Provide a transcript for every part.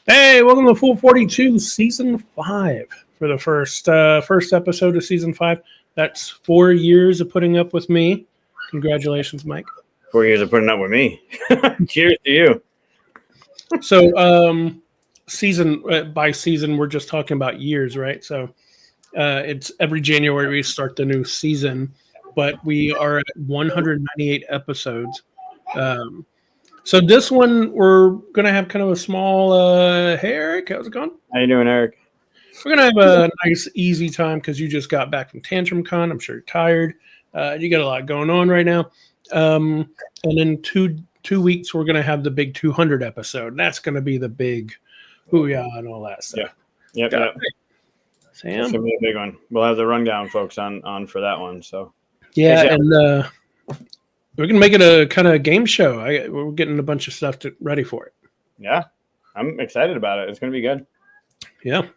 Hey, welcome to Full 42, Season 5 for the first episode of Season 5. That's 4 years of putting up with me. Congratulations, Mike. 4 years of putting up with me. Cheers to you. So, season by season, we're just talking about years, right? So, it's every January we start the new season, but we are at 198 episodes. Um, so this one we're gonna have kind of a small. Hey, Eric, how's it going? How you doing, Eric? We're gonna have a nice, easy time because you just got back from TantrumCon. I'm sure you're tired. You got a lot going on right now. And in two weeks, we're gonna have the big 200 episode. And that's gonna be the big hoo-yah and all that stuff. Yep. It's Sam. gonna be a big one. We'll have the rundown folks on for that one. So Yeah, and we're gonna make it a kind of game show. We're getting a bunch of stuff ready for it. yeah, I'm excited about it. It's gonna be good. Yeah.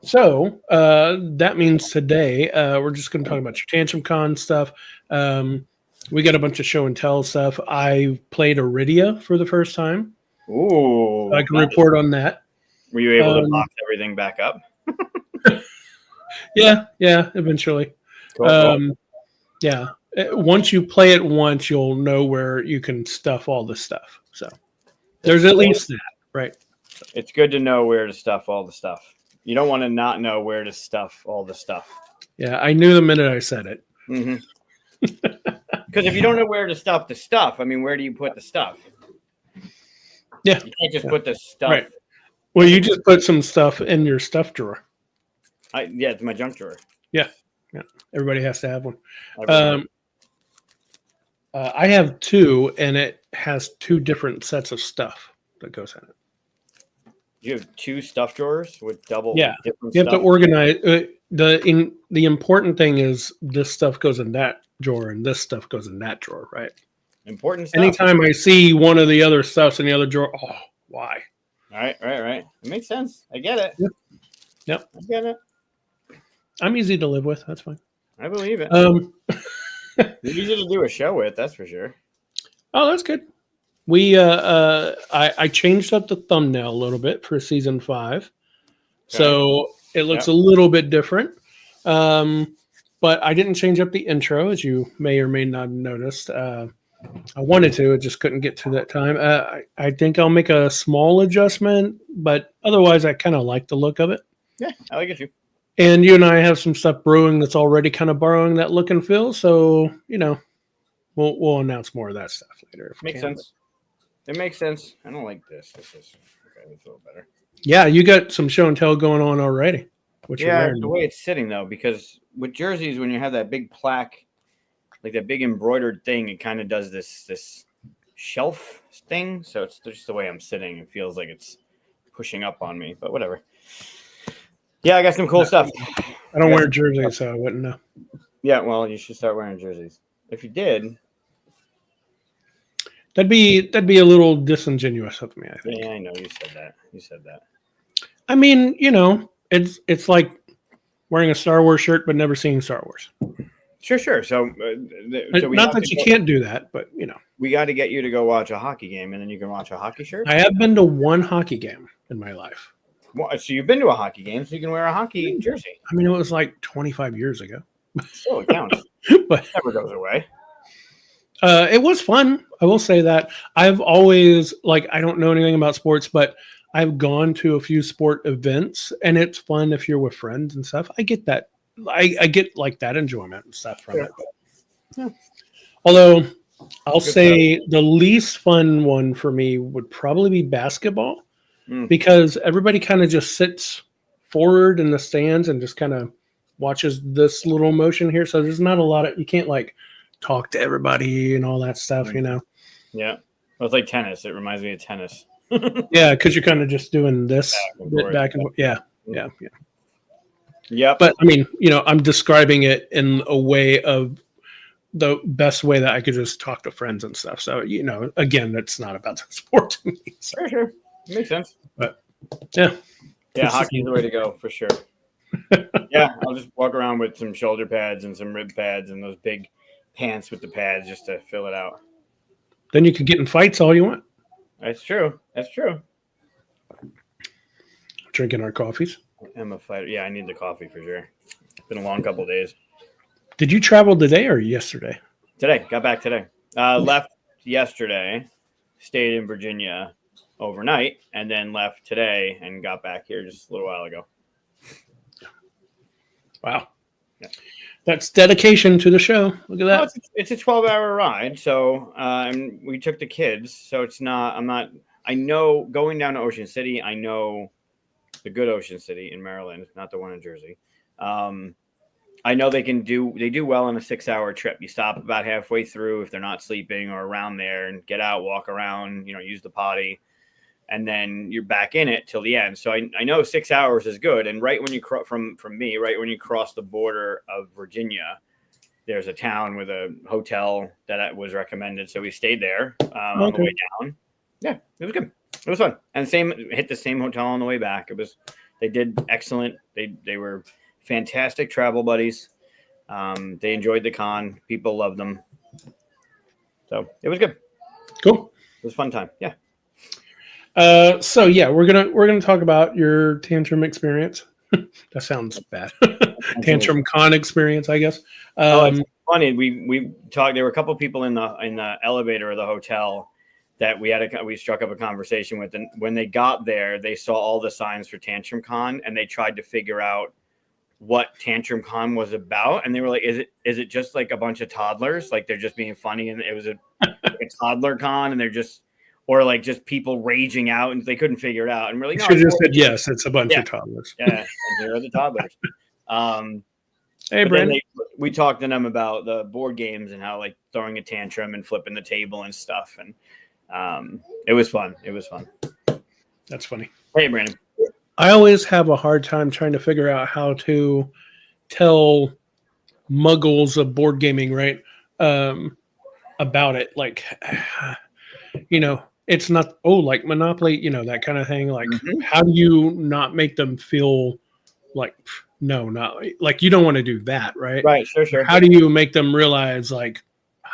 So that means today we're just going to talk about your TantrumCon stuff. We got a bunch of show and tell stuff. I played Iridia for the first time. Ooh, I can report on that. Were you able to box everything back up? Yeah, eventually. Cool. Yeah. Once you play it once, you'll know where you can stuff all the stuff. So there's at least that, right? It's good to know where to stuff all the stuff. You don't want to not know where to stuff all the stuff. Yeah, I knew the minute I said it. Because if you don't know where to stuff the stuff, I mean, where do you put the stuff? Yeah. You can't just put the stuff. Right. Well, you just put some stuff in your stuff drawer. Yeah, it's my junk drawer. Yeah. Everybody has to have one. Everyone. I have two, and it has two different sets of stuff that goes in it. You have two stuff drawers with double. Yeah, different you have stuff? to organize. The important thing is this stuff goes in that drawer, and this stuff goes in that drawer, right? Important stuff. Anytime I see one of the other stuffs in the other drawer, oh, why? Right. It makes sense. I get it. Yep. I get it. I'm easy to live with. That's fine. I believe it. It's easy to do a show with, that's for sure. Oh, that's good. We I changed up the thumbnail a little bit for season 5, so it looks a little bit different. But I didn't change up the intro, as you may or may not have noticed. I wanted to, it just couldn't get to that time. I think I'll make a small adjustment, but otherwise, I kind of like the look of it. Yeah, I like it too. And you and I have some stuff brewing that's already kind of borrowing that look and feel. So we'll announce more of that stuff later. Makes sense. It makes sense. I don't like this. This is okay. It's a little better. Yeah, you got some show and tell going on already. The way it's sitting though, because with jerseys, when you have that big plaque, like that big embroidered thing, it kind of does this shelf thing. So it's just the way I'm sitting. It feels like it's pushing up on me, but whatever. Yeah, I got some cool stuff. I don't wear jerseys, so I wouldn't know. Yeah, well, you should start wearing jerseys. If you did, that'd be a little disingenuous of me, I think. Yeah, I know you said that. I mean, it's like wearing a Star Wars shirt but never seeing Star Wars. Sure. So not that you can't do that, but we got to get you to go watch a hockey game, and then you can watch a hockey shirt. I have been to one hockey game in my life. Well, so you've been to a hockey game, so you can wear a hockey jersey. I mean, it was like 25 years ago. Still, it counts. But it never goes away. It was fun. I will say that. I've always, I don't know anything about sports, but I've gone to a few sport events, and it's fun if you're with friends and stuff. I get that. I get that enjoyment and stuff from it. Yeah. Although I'll say the least fun one for me would probably be basketball, because everybody kind of just sits forward in the stands and just kind of watches this little motion here. So there's not a lot of, you can't talk to everybody and all that stuff, Yeah. Well, it's like tennis. It reminds me of tennis. Yeah, because you're kind of just doing this back and forth. Yeah. Yeah. But I mean, I'm describing it in a way of the best way that I could just talk to friends and stuff. So, again, it's not about the sport to me. So. Sure. It makes sense. But yeah. Yeah, hockey's the way to go for sure. Yeah, I'll just walk around with some shoulder pads and some rib pads and those big pants with the pads just to fill it out. Then you could get in fights all you want. That's true. drinking our coffees. I'm a fighter. Yeah, I need the coffee for sure. It's been a long couple of days. Did you travel today or yesterday? Today, got back today. Left yesterday, stayed in Virginia overnight, and then left today and got back here just a little while ago. Wow. Yeah. That's dedication to the show. Look at that. Well, it's a 12-hour ride. So we took the kids. So it's not, I know going down to Ocean City, I know the good Ocean City in Maryland, not the one in Jersey. I know they do well on a 6-hour trip. You stop about halfway through if they're not sleeping or around there and get out, walk around, use the potty. And then you're back in it till the end. So I know 6 hours is good. And right when you from me, right when you cross the border of Virginia, there's a town with a hotel that was recommended. So we stayed there on the way down. Yeah, it was good. It was fun. And hit the same hotel on the way back. They did excellent. They were fantastic travel buddies. They enjoyed the con. People loved them. So it was good. Cool. It was a fun time. Yeah. So yeah, we're gonna talk about your tantrum experience. That sounds bad. TantrumCon experience, I guess. It's funny. We talked. There were a couple of people in the elevator of the hotel that we struck up a conversation with, and when they got there, they saw all the signs for TantrumCon, and they tried to figure out what TantrumCon was about, and they were like, "Is it just like a bunch of toddlers? Like they're just being funny, and it was a toddler con, and they're just." Or like just people raging out and they couldn't figure it out. And we're like, no, you just said yes, it's a bunch of toddlers. Yeah, here are the toddlers. Hey, Brandon. We talked to them about the board games and how like throwing a tantrum and flipping the table and stuff. And it was fun. It was fun. That's funny. Hey, Brandon. I always have a hard time trying to figure out how to tell muggles of board gaming, right? About it. Like, it's not, like Monopoly, that kind of thing. Like, how do you not make them feel like, no, not like you don't want to do that, right? Right, sure. How do you make them realize, like,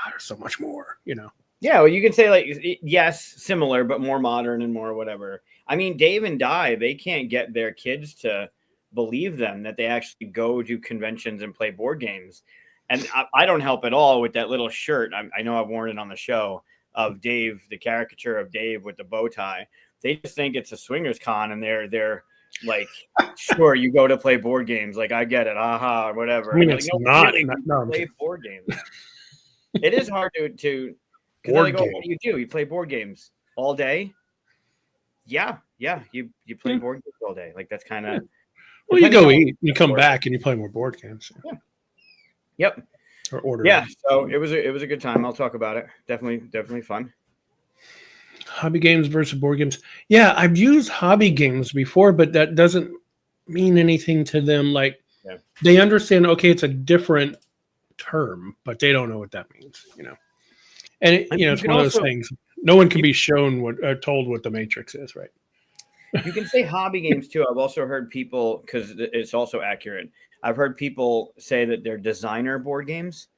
there's so much more, Yeah, well, you can say, like, yes, similar, but more modern and more whatever. I mean, Dave and Di, they can't get their kids to believe them that they actually go to conventions and play board games. And I don't help at all with that little shirt. I know I've worn it on the show. Of Dave, the caricature of Dave with the bow tie. They just think it's a swingers con, and they're like, sure, you go to play board games. Like, I get it, aha, or whatever. I mean, it's like, no, play board games. It is hard to because they're like, what do? You play board games all day? Yeah, you play board games all day. Like that's kind of well, you go eat, you come back, and you play more board games. Yeah. Yep. Or order. Yeah, so it was a good time. I'll talk about it. Definitely fun. Hobby games versus board games. Yeah, I've used hobby games before, but that doesn't mean anything to them. Like they understand, okay, it's a different term, but they don't know what that means, And it's one of those things. No one can be shown told what the Matrix is, right? You can say hobby games too. I've also heard people, because it's also accurate. I've heard people say that they're designer board games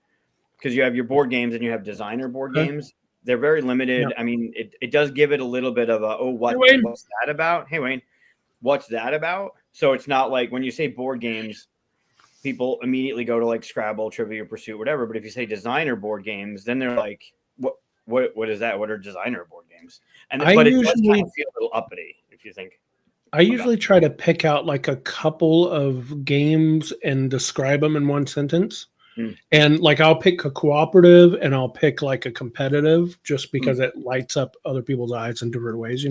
because you have your board games and you have designer board games. They're very limited. Yeah. I mean, it does give it a little bit of a, what's that about? Hey, Wayne, what's that about? So it's not like when you say board games, people immediately go to like Scrabble, Trivia Pursuit, whatever. But if you say designer board games, then they're like, what is that? What are designer board games? And but it does kind of feel a little uppity if you think. I usually try to pick out like a couple of games and describe them in one sentence. And like I'll pick a cooperative and I'll pick like a competitive just because it lights up other people's eyes in different ways,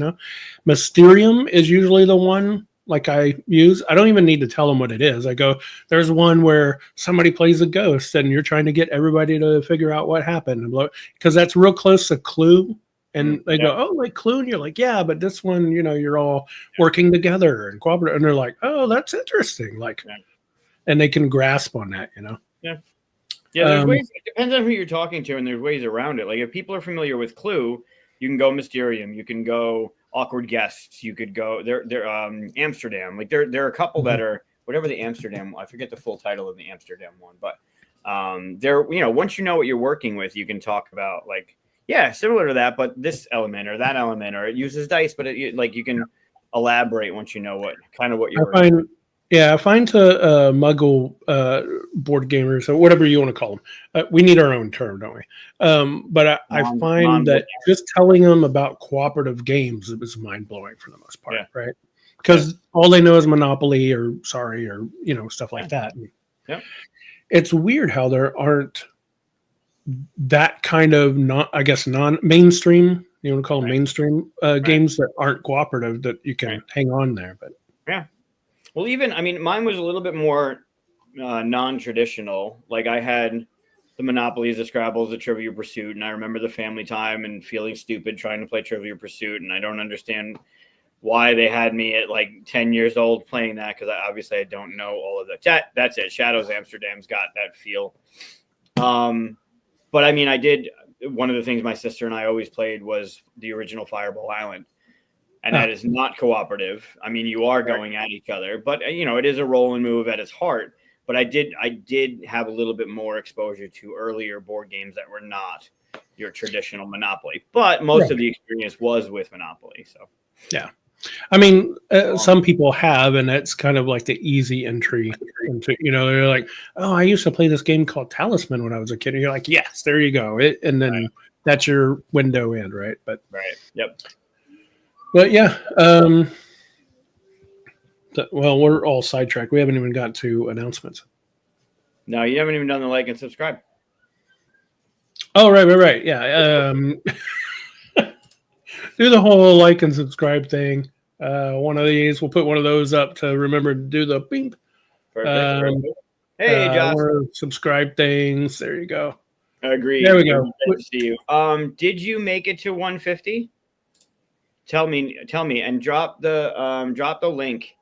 Mysterium is usually the one like I use. I don't even need to tell them what it is. I go, there's one where somebody plays a ghost and you're trying to get everybody to figure out what happened. Because that's real close to Clue. And they go, oh, like Clue. And you're like, yeah, but this one, you're all working together and cooperative. And they're like, oh, that's interesting. Like, and they can grasp on that, Yeah. Yeah, there's ways. It depends on who you're talking to, and there's ways around it. Like if people are familiar with Clue, you can go Mysterium. You can go Awkward Guests. You could go they're Amsterdam. Like there are a couple that are whatever the Amsterdam. I forget the full title of the Amsterdam one, but they're once you know what you're working with, you can talk about like. Yeah, similar to that, but this element or that element, or it uses dice, but you can elaborate once you know what you were. I find to muggle board gamers or whatever you want to call them. We need our own term, don't we? But I find that just telling them about cooperative games is mind blowing for the most part, right? Because all they know is Monopoly or Sorry or stuff like that. Yeah, it's weird how there aren't that kind of non-mainstream. You want to call them mainstream games that aren't cooperative that you can hang on there, but yeah. Well, mine was a little bit more non-traditional. Like I had the Monopolies, the Scrabbles, the Trivial Pursuit, and I remember the family time and feeling stupid trying to play Trivial Pursuit, and I don't understand why they had me at like 10 years old playing that because obviously I don't know all of that. That's it. Shadows Amsterdam's got that feel. But I did. One of the things my sister and I always played was the original Fireball Island. And that is not cooperative. You are going at each other, but it is a roll and move at its heart. But I did have a little bit more exposure to earlier board games that were not your traditional Monopoly. But most of the experience was with Monopoly. So yeah, some people have, and it's kind of like the easy entry into. They're like, oh, I used to play this game called Talisman when I was a kid. And you're like, yes, there you go. And then that's your window in, right? But yep. But yeah, well, we're all sidetracked. We haven't even got to announcements. No, you haven't even done the like and subscribe. Oh, right. Yeah. Do the whole like and subscribe thing. One of these, we'll put one of those up to remember to do the beep. Perfect. Hey, Josh. Subscribe things. There you go. Agreed. There we go. Good to see you. Did you make it to 150? Tell me, and drop the link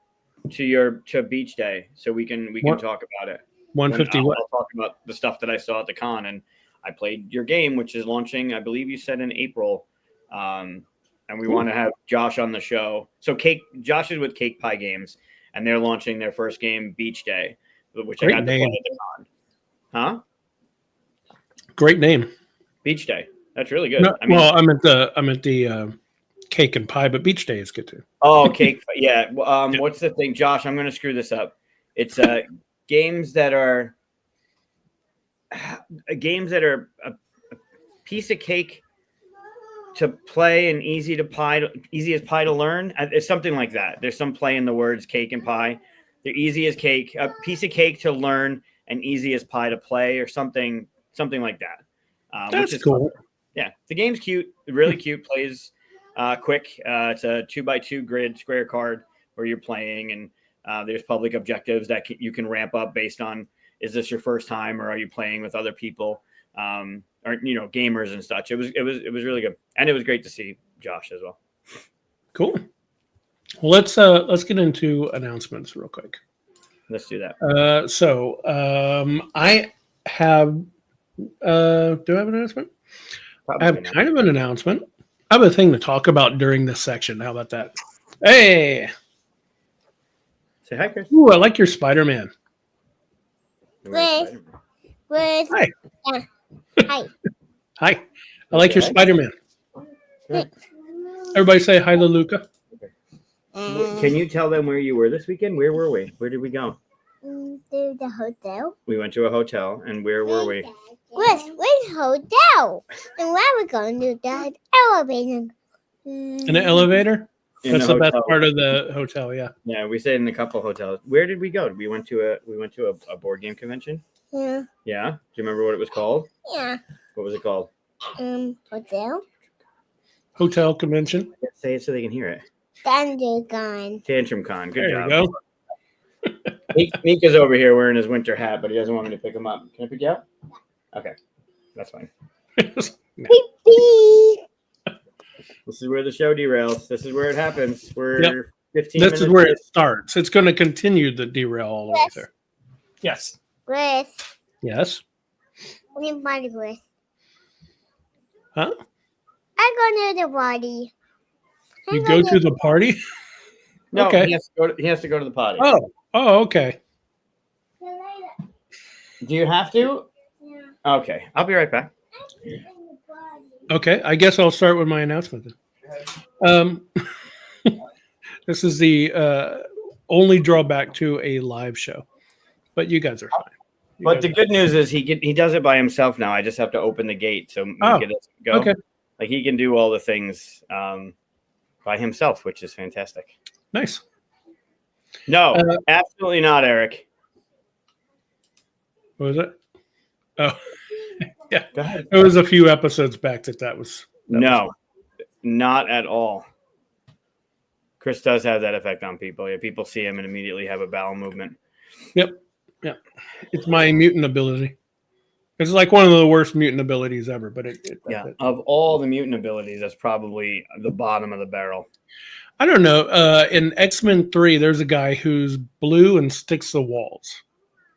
to Beach Day so we can talk about it. 150. I'll talk about the stuff that I saw at the con, and I played your game, which is launching, I believe you said in April, and we want to have Josh on the show. So Josh is with Cake Pie Games, and they're launching their first game, Beach Day, which Great I got name. to play at the con. Huh? Great name. Beach Day. That's really good. No, I'm at the Cake and Pie, but Beach Day is good too. Oh, Cake. Yeah. What's the thing, Josh? I'm going to screw this up. It's games that are a piece of cake to play and easy as pie to learn. It's something like that. There's some play in the words cake and pie. They're easy as cake, a piece of cake to learn and easy as pie to play, or something like that. That's cool. Fun. Yeah, the game's cute, really cute. Plays quick. It's a 2x2 grid square card where you're playing, and there's public objectives that you can ramp up based on, is this your first time or are you playing with other people, or gamers and such. It was really good, and it was great to see Josh as well. Cool. Well, let's get into announcements real quick. Let's do that. I have. Do I have an announcement? Probably I have kind of an announcement. I have a thing to talk about during this section. How about that? Hey. Say hi, Chris. Ooh, I like your Spider-Man. Hi. Hi. Yeah. Hi. Hi. I like your Spider-Man. Everybody say hi to Luca. Can you tell them where you were this weekend? Where were we? Where did we go? To the hotel. We went to a hotel, and where were we? Where's hotel? And where are we going to the elevator? In an elevator? That's the best part of the hotel, yeah. Yeah, we stayed in a couple hotels. Where did we go? We went to a board game convention. Yeah. Yeah. Do you remember what it was called? Yeah. What was it called? Hotel. Hotel convention. Say it so they can hear it. TantrumCon. TantrumCon. Good job. There you go. Mika's over here wearing his winter hat, but he doesn't want me to pick him up. Can I pick you up? Okay, that's fine. Beep. This is where the show derails. This is where it happens. We're 15 minutes. This is where it starts. It's going to continue the derail all the way there. Yes. Chris. Yes. What do you party with? Huh? I go to the party. You go to the party? No, okay. He has to go to the potty. Oh, okay. Do you have to? Yeah. Okay, I'll be right back. Okay, I guess I'll start with my announcement then. This is the only drawback to a live show. But you guys are fine. But the good news is he does it by himself now. I just have to open the gate so Mika doesn't go. Okay. Like he can do all the things by himself, which is fantastic. Nice. No, absolutely not, Eric. What was it? Oh, yeah. Go ahead. It was a few episodes back that was. No, not at all. Chris does have that effect on people. Yeah, people see him and immediately have a bowel movement. Yep. Yeah. It's my mutant ability. It's like one of the worst mutant abilities ever, but of all the mutant abilities, that's probably the bottom of the barrel. I don't know. In X-Men 3, there's a guy who's blue and sticks to walls.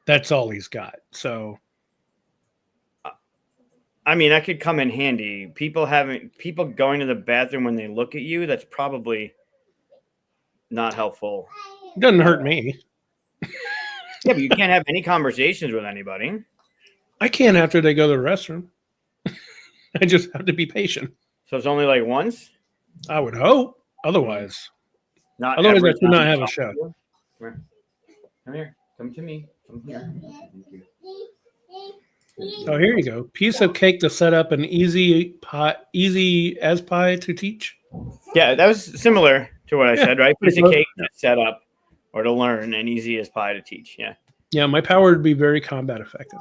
That's all he's got. So, I mean, that could come in handy. People going to the bathroom when they look at you, that's probably not helpful. It doesn't hurt me. Yeah, but you can't have any conversations with anybody. I can after they go to the restroom. I just have to be patient. So it's only like once? I would hope. Otherwise, I should not have a show. Come here. Come to me. Come here. Oh, here you go. Piece of cake to set up an easy as pie to teach. Yeah, that was similar to what I said, right? Piece of cake to set up or to learn and easy as pie to teach. Yeah. Yeah, my power would be very combat effective.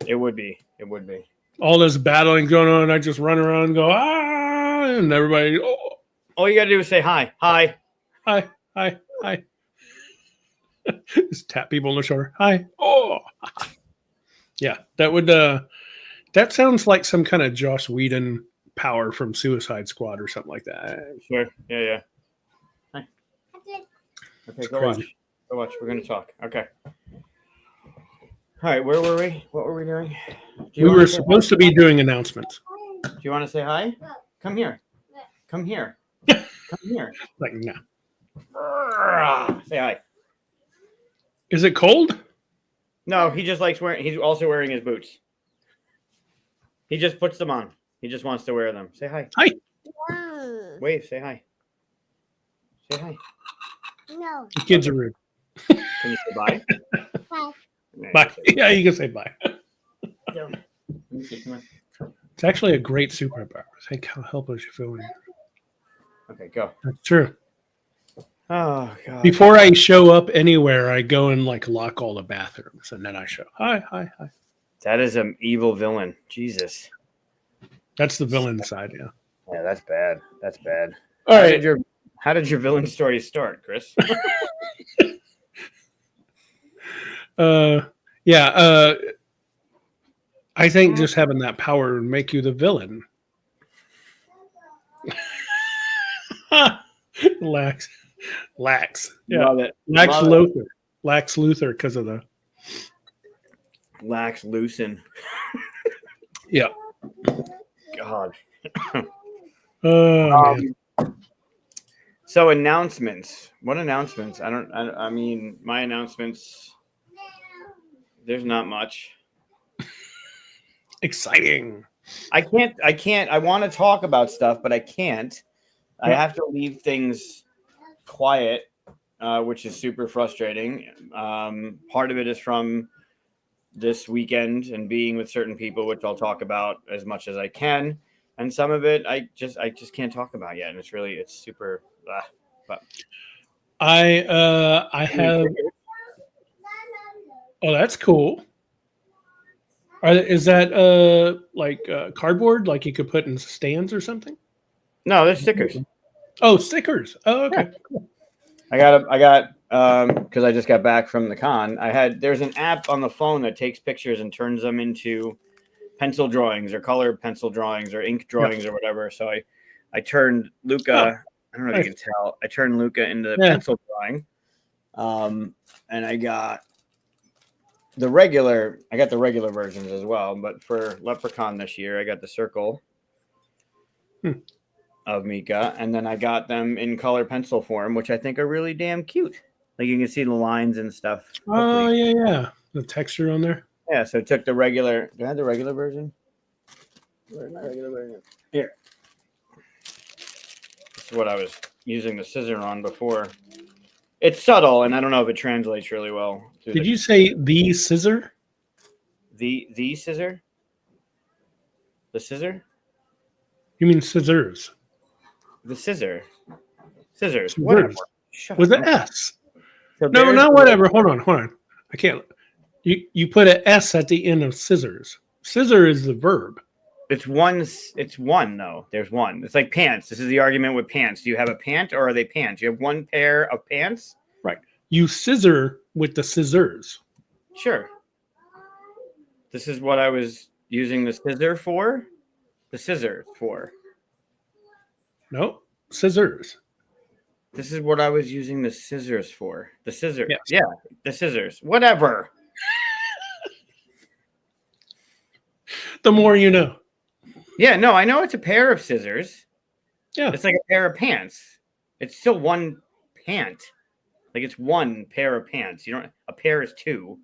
It would be. It would be. All this battling going on, I just run around and go, and everybody, all you got to do is say hi. Hi. Hi. Hi. Hi. Just tap people on the shoulder. Hi. Oh. Yeah, that would, that sounds like some kind of Joss Whedon power from Suicide Squad or something like that. Sure. Yeah. Hi. Okay, go watch. Go watch. We're going to talk. Okay. All right, where were we? What were we doing? We were supposed to be doing announcements. Do you want to say hi? Come here. Come here. Come here. Like, no. Say hi. Is it cold? No, he just likes wearing. He's also wearing his boots. He just puts them on. He just wants to wear them. Say hi. Hi. Wave. Say hi. Say hi. No. The kids are rude. Can you say bye? Bye. Bye. Yeah, you can say bye. Let me see. Come on. It's actually a great superpower. Think how helpless you feel. Okay, go. That's true. Oh God. Before I show up anywhere, I go and like lock all the bathrooms, and then I show. Hi. That is an evil villain. Jesus. That's the villain side. Yeah. Yeah, that's bad. That's bad. All right. How did your villain story start, Chris? Yeah. I think just having that power would make you the villain. Lax. Yeah. Love it. Lax Love Luthor. Lax Luthor because of the. Lax Lucen. Yeah. God. Man. So announcements. What announcements? I mean, my announcements. There's not much. Exciting. I can't. I want to talk about stuff, but I can't. I have to leave things quiet, which is super frustrating. Part of it is from this weekend and being with certain people, which I'll talk about as much as I can. And some of it I just can't talk about yet. And it's super. But I have. Oh, that's cool. Is that like cardboard, like you could put in stands or something? No, they're stickers. Oh, stickers. Oh, okay. Yeah. Cool. I got because I just got back from the con. There's an app on the phone that takes pictures and turns them into pencil drawings or color pencil drawings or ink drawings or whatever. So I turned Luca. I don't know if you can tell. I turned Luca into the pencil drawing. And I got the regular versions as well, but for Leprechaun this year, I got the circle of Mika, and then I got them in color pencil form, which I think are really damn cute. Like you can see the lines and stuff. Oh, yeah. The texture on there. Yeah, so I took the regular. Do I have the regular version? Where's my regular version? Here. This is what I was using the scissor on before. It's subtle, and I don't know if it translates really well. Did you say the scissor? The scissor? The scissor? You mean scissors? The scissor. Scissors. Scissors. Whatever. Shut With up. an S. So No, there's not the- whatever. Hold on. I can't. You put an S at the end of scissors. Scissor is the verb. It's one though. There's one. It's like pants. This is the argument with pants. Do you have a pant or are they pants? You have one pair of pants? Right. You scissor with the scissors. Sure. This is what I was using the scissor for. The scissors for. No, scissors. This is what I was using the scissors for. The scissors. Yes. Yeah, the scissors. Whatever. The more you know. Yeah, no, I know it's a pair of scissors. Yeah. It's like a pair of pants. It's still one pant. Like it's one pair of pants. A pair is two.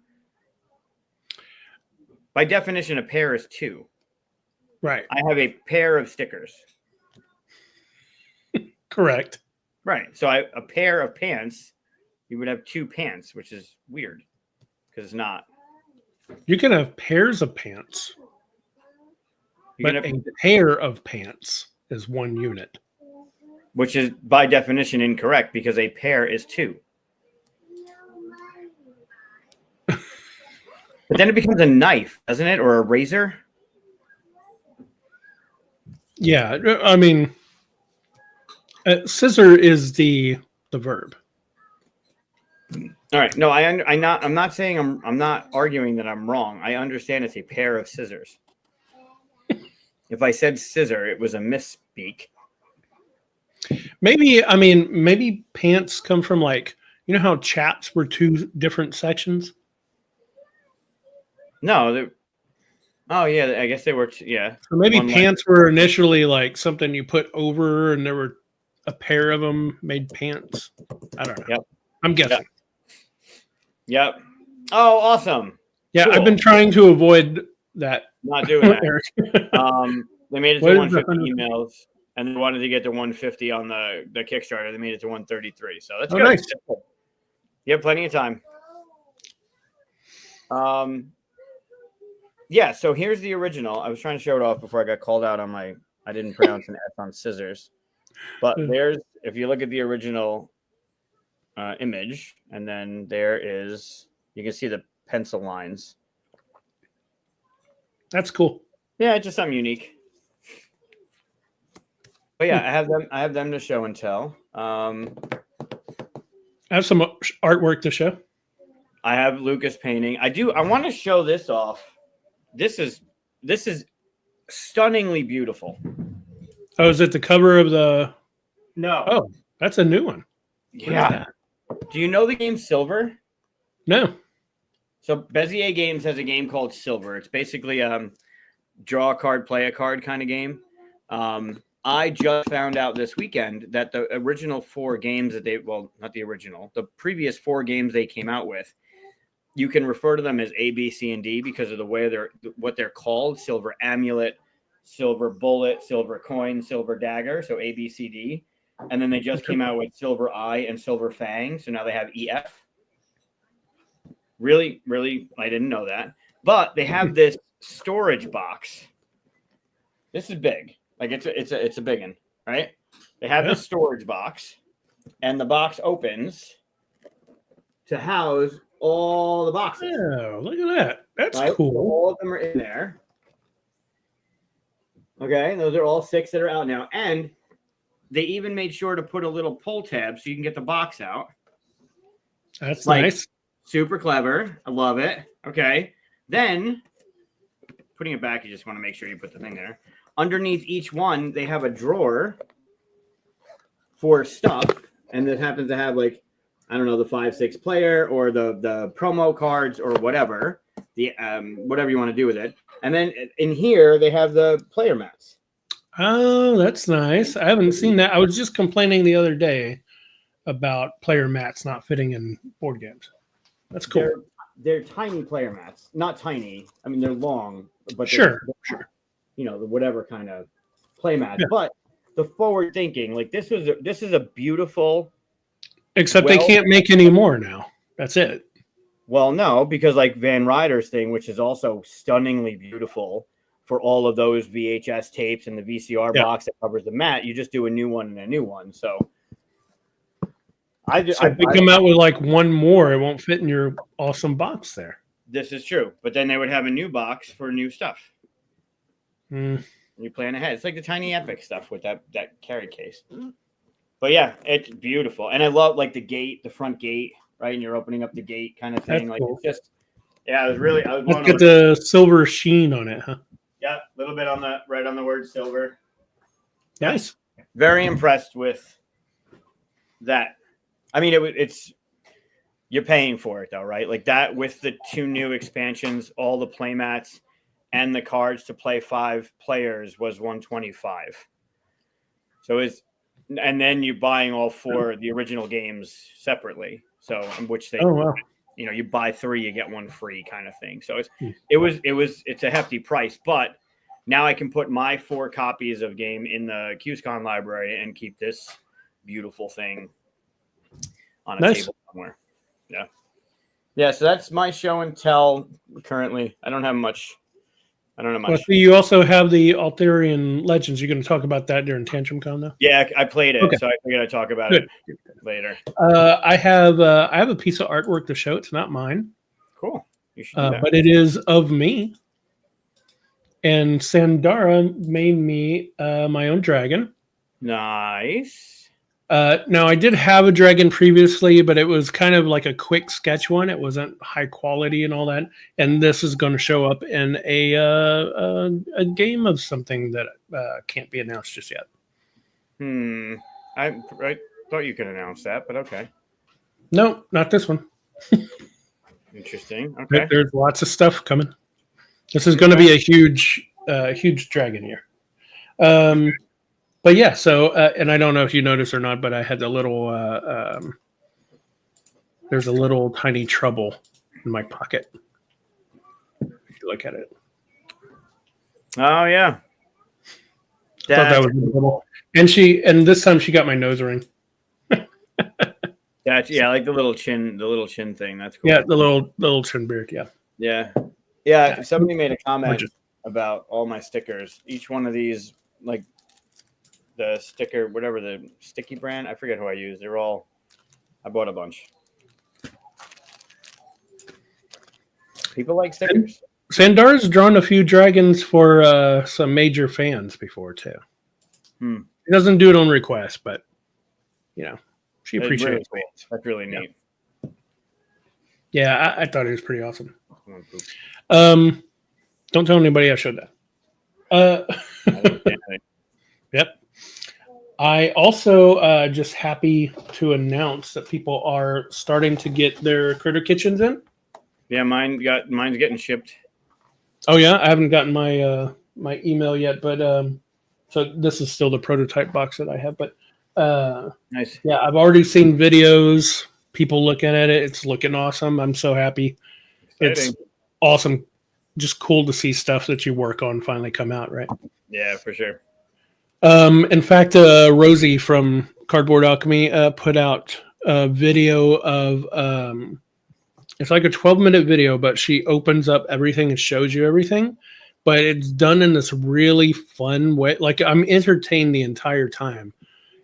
By definition, a pair is two. Right. I have a pair of stickers. Correct. Right. So a pair of pants, you would have two pants, which is weird because it's not. You can have pairs of pants, You're but gonna, a pair of pants is one unit. which is by definition incorrect because a pair is two. But then it becomes a knife, doesn't it? Or a razor? Yeah. I mean, scissor is the verb. All right. No, I'm not saying I'm not arguing that I'm wrong. I understand it's a pair of scissors. If I said scissor, it was a misspeak. Maybe pants come from like, you know how chaps were two different sections? No. Oh yeah, I guess they were. Yeah. So maybe One pants were initially like something you put over, and there were a pair of them made pants. I don't know. Yep. I'm guessing. Yep. Oh, awesome. Yeah, Cool. I've been trying to avoid that. Not doing that. Eric. They made it What to is the 150 emails, and they wanted to get to 150 on the Kickstarter. They made it to 133. So that's Oh, good. nice. That's good. You have plenty of time. Yeah, so here's the original. I was trying to show it off before I got called out on I didn't pronounce an S on scissors. But if you look at the original image, and then there is, you can see the pencil lines. That's cool. Yeah, just something unique. But yeah, I have them to show and tell. I have some artwork to show. I have Lucas painting. I want to show this off. This is stunningly beautiful. Oh, is it the cover of the? No. Oh, that's a new one. What is Yeah. that? Do you know the game Silver? No. So Bezier Games has a game called Silver. It's basically draw a card, play a card kind of game. I just found out this weekend that the original four games that not the original, the previous four games they came out with, you can refer to them as A, B, C, and D because of the way what they're called: Silver Amulet, Silver Bullet, Silver Coin, Silver Dagger. So A, B, C, D. And then they just came out with Silver Eye and Silver Fang. So now they have EF. Really, really, I didn't know that. But they have this storage box. This is big. Like it's a big one, right? They have this storage box, and the box opens to house all the boxes. Oh, look at that. That's Right? So cool. all of them are in there. Okay, those are all 6 that are out now. And they even made sure to put a little pull tab so you can get the box out. That's Like, nice. Super clever. I love it. Okay. Then, putting it back, you just want to make sure you put the thing there. Underneath each one, they have a drawer for stuff. And this happens to have, like, I don't know, the 5/6 player or the promo cards or whatever. The whatever you want to do with it. And then in here, they have the player mats. Oh, that's nice. I haven't seen that. I was just complaining the other day about player mats not fitting in board games. That's cool. They're tiny player mats. Not tiny. I mean, they're long. But Sure. you know, the whatever kind of play mat. Yeah. But the forward thinking. Like this is a beautiful. Except they can't make any more now. That's it. Well, no, because like Van Ryder's thing, which is also stunningly beautiful for all of those VHS tapes and the VCR box that covers the mat, you just do a new one and a new one. So if they come out with like one more, it won't fit in your awesome box there. This is true. But then they would have a new box for new stuff. You plan ahead. It's like the Tiny Epic stuff with that carry case. But yeah, it's beautiful. And I love like the front gate, right? And you're opening up the gate kind of thing. That's cool. It's just, I was Let's get the silver sheen on it, huh? Yeah, a little bit on the word silver. Nice. Very impressed with that. I mean, it's you're paying for it though, right? Like that with the 2 new expansions, all the playmats and the cards to play 5 players was $125. So and then you buying all 4 the original games separately. So which they you buy 3, you get 1 free kind of thing. So it's a hefty price, but now I can put my 4 copies of game in the QSCon library and keep this beautiful thing on a table somewhere. Yeah. So that's my show and tell currently. I don't have much. Well, you also have the Altharian Legends. You're going to talk about that during TantrumCon, though? Yeah, I played it, so I figured I'd talk about it later. I have a piece of artwork to show. It's not mine. Cool. You should do that. But it is of me. And Sandara made me my own dragon. Nice. Now, I did have a dragon previously, but it was kind of like a quick sketch one. It wasn't high quality and all that. And this is going to show up in a game of something that can't be announced just yet. I thought you could announce that, but okay. No, not this one. Interesting. Okay. There's lots of stuff coming. This is going to be a huge dragon here. But yeah, so, and I don't know if you noticed or not, but I had a little, there's a little tiny trouble in my pocket. If you look at it. Oh, yeah. I thought that was adorable. And this time she got my nose ring. Like the little chin thing. That's cool. Yeah, the little chin beard, Yeah. Yeah, somebody made a comment about all my stickers. Each one of these, like, the sticker, whatever the sticky brand, I forget who I use. I bought a bunch. People like stickers. Sandar's drawn a few dragons for some major fans before too. He doesn't do it on request, but she appreciates it. That's really neat. Yeah, I thought it was pretty awesome. Don't tell anybody I showed that. Yep. I also just happy to announce that people are starting to get their critter kitchens in. Yeah, mine's getting shipped. Oh yeah, I haven't gotten my my email yet, but so this is still the prototype box that I have. But nice. Yeah, I've already seen videos. People looking at it. It's looking awesome. I'm so happy. Exciting. It's awesome. Just cool to see stuff that you work on finally come out, right? Yeah, for sure. In fact, Rosie from Cardboard Alchemy put out a video of it's like a 12-minute video, but she opens up everything and shows you everything. But it's done in this really fun way. Like I'm entertained the entire time.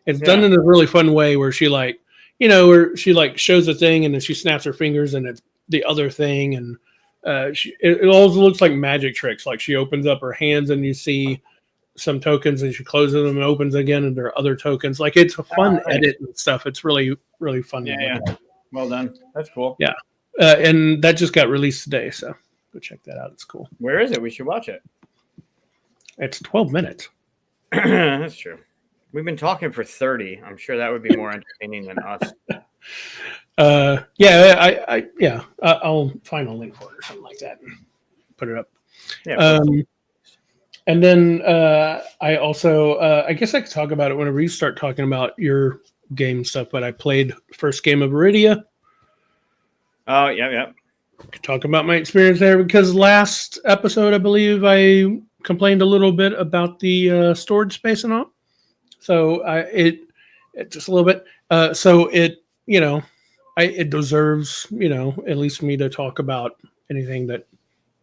It's done in a really fun way where she where she shows a thing and then she snaps her fingers and it's the other thing and it always looks like magic tricks. Like she opens up her hands and you see some tokens and she closes them and opens again and there are other tokens. Like it's a fun edit and stuff. It's really, really fun. Yeah. Well done. That's cool. Yeah. And that just got released today. So go check that out. It's cool. Where is it? We should watch it. It's 12 minutes. That's true. We've been talking for 30. I'm sure that would be more entertaining than us. I'll find a link for it or something like that and put it up. Yeah. And then I also, I guess I could talk about it whenever you start talking about your game stuff, but I played first game of Iridia. Oh, yeah. Could talk about my experience there because last episode, I believe I complained a little bit about the storage space and all. So it just a little bit. So it it deserves at least me to talk about anything that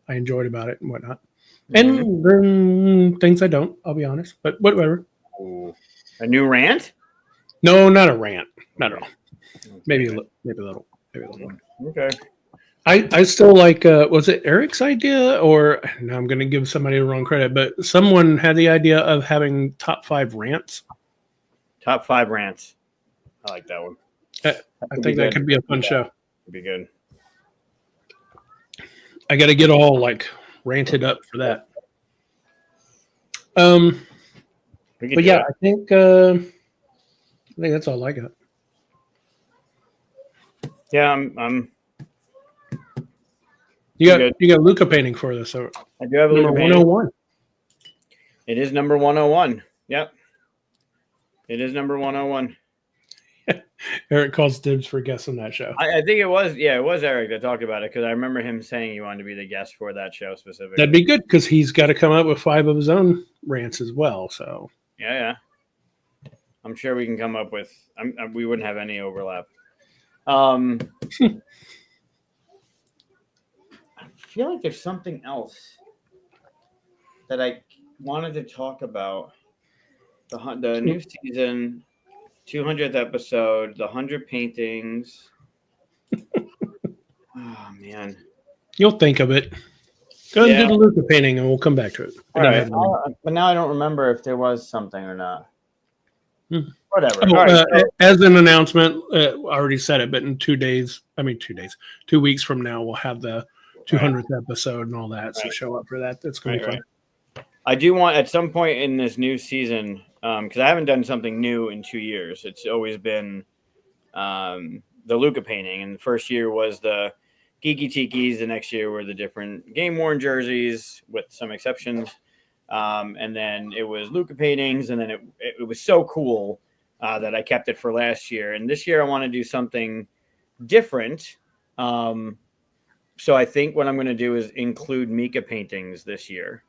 I enjoyed about it and whatnot. And then things I don't. I'll be honest, but whatever. Ooh. A new rant? No, not a rant. Not at all. Okay. Maybe a little. Okay. I still like. Was it Eric's idea, or now I'm going to give somebody the wrong credit, but someone had the idea of having top 5 rants. Top 5 rants. I like that one. I think that could be a fun show. It'd be good. I got to get all like ranted up for that. But yeah, I think that's all I got. Yeah, I'm. You got Luca painting for this. So I do have a number Luca painting. 101. It is number 101. Yep. It is number 101. Eric calls dibs for guests on that show. I think it was Eric that talked about it because I remember him saying he wanted to be the guest for that show specifically. That'd be good because he's got to come up with 5 of his own rants as well. So yeah. I'm sure we can come up with. We wouldn't have any overlap. I feel like there's something else that I wanted to talk about. The new season, 200th episode, the 100 paintings. Oh man, you'll think of it. Go ahead and do the Luca painting, and we'll come back to it. All right. But now I don't remember if there was something or not. Whatever. As an announcement, I already said it, but in 2 weeks from now, we'll have the 200th episode and all that. So show up for that. That's going to be fun. I do want at some point in this new season, because I haven't done something new in 2 years. It's always been the Luca painting. And the first year was the Geeky Tikis. The next year were the different game worn jerseys with some exceptions. And then it was Luca paintings. And then it was so cool that I kept it for last year. And this year I want to do something different. So I think what I'm going to do is include Mika paintings this year.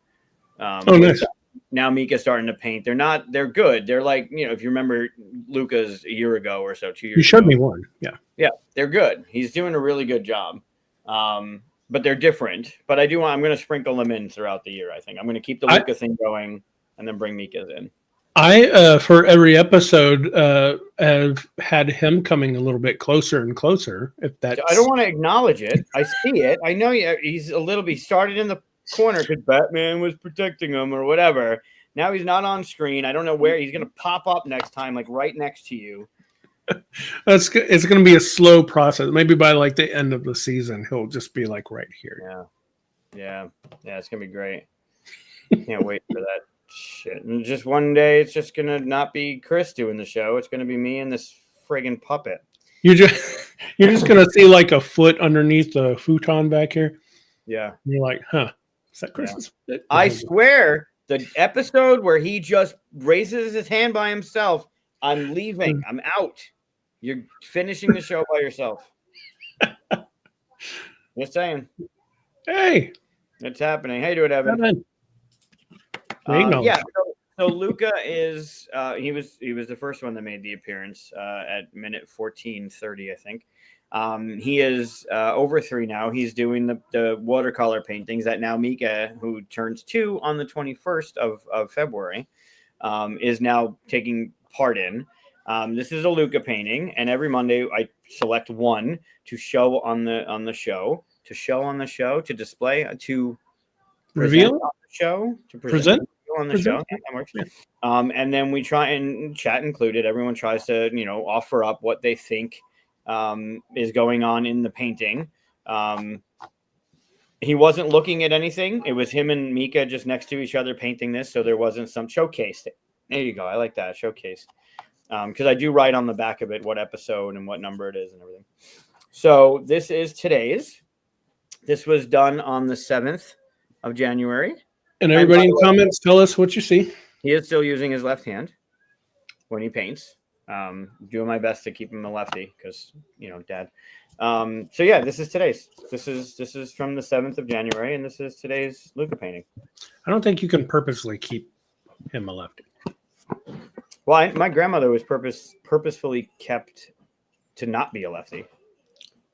Nice. Now Mika's starting to paint. They're good. They're like, if you remember Luca's a year ago or so, 2 years ago. You showed me one. Yeah. Yeah, they're good. He's doing a really good job. But they're different. But I'm going to sprinkle them in throughout the year, I think. I'm going to keep the Luca thing going and then bring Mika's in. I, for every episode, have had him coming a little bit closer and closer. If that's... I don't want to acknowledge it. I see it. I know he started in the corner because Batman was protecting him or whatever. Now he's not on screen. I don't know where he's going to pop up next time, like right next to you. It's going to be a slow process. Maybe by like the end of the season, he'll just be like right here. Yeah. It's going to be great. Can't wait for that shit. And just one day, it's just going to not be Chris doing the show. It's going to be me and this friggin' puppet. You're just going to see like a foot underneath the futon back here. Yeah. And you're like, huh? Is that Chris's? Yeah. I swear, the episode where he just raises his hand by himself, I'm leaving. I'm out. You're finishing the show by yourself. Just saying. Hey. It's happening. How you doing, Evan? So Luca is he was the first one that made the appearance at minute 14:30, I think. He is over 3 now. He's doing the watercolor paintings that now Mika, who turns 2 on the 21st of February, is now taking part in. This is a Luca painting, and every Monday I select one to show on the show, to display, to reveal on the show, to present on the show. Yeah, that works. And then we try, and chat included, everyone tries to offer up what they think is going on in the painting. He wasn't looking at anything. It was him and Mika just next to each other painting this, so there wasn't some showcase. There you go. I like that, showcase. Because I do write on the back of it what episode and what number it is and everything. So this is today's. This was done on the 7th of January. And everybody in comments, tell us what you see. He is still using his left hand when he paints. Doing my best to keep him a lefty because, Dad. So yeah, this is today's. This is from the 7th of January, and this is today's Luca painting. I don't think you can purposely keep him a lefty. Well, my grandmother was purposefully kept to not be a lefty.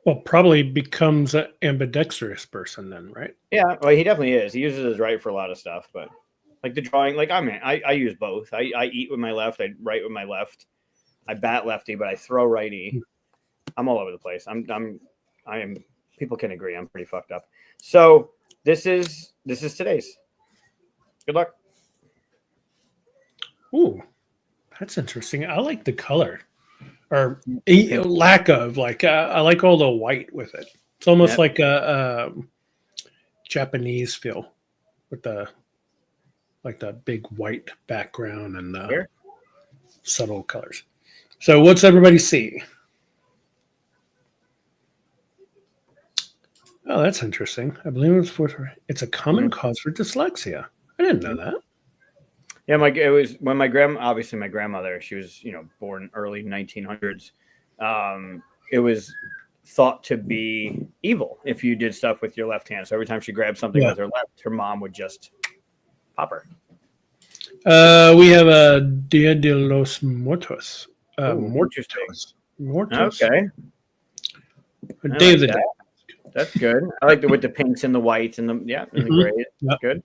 Well, probably becomes an ambidextrous person then, right? Yeah, well, he definitely is. He uses his right for a lot of stuff, but like the drawing, like I use both. I eat with my left, I write with my left. I bat lefty, but I throw righty. I'm all over the place. I am. People can agree I'm pretty fucked up. So this is today's. Good luck. Ooh, that's interesting. I like the color or lack of like. I like all the white with it. It's almost like a Japanese feel with the big white background and the subtle colors. So what's everybody see? Oh, that's interesting. I believe it's a common cause for dyslexia. I didn't know that. Yeah, it was when my grandmother, she was, born early 1900s. It was thought to be evil if you did stuff with your left hand. So every time she grabbed something with her left, her mom would just pop her. We have a Dia de los Muertos. Mortos. Okay. Day of the Dead. That's good. I like with the pinks and the whites and the the gray. That's good.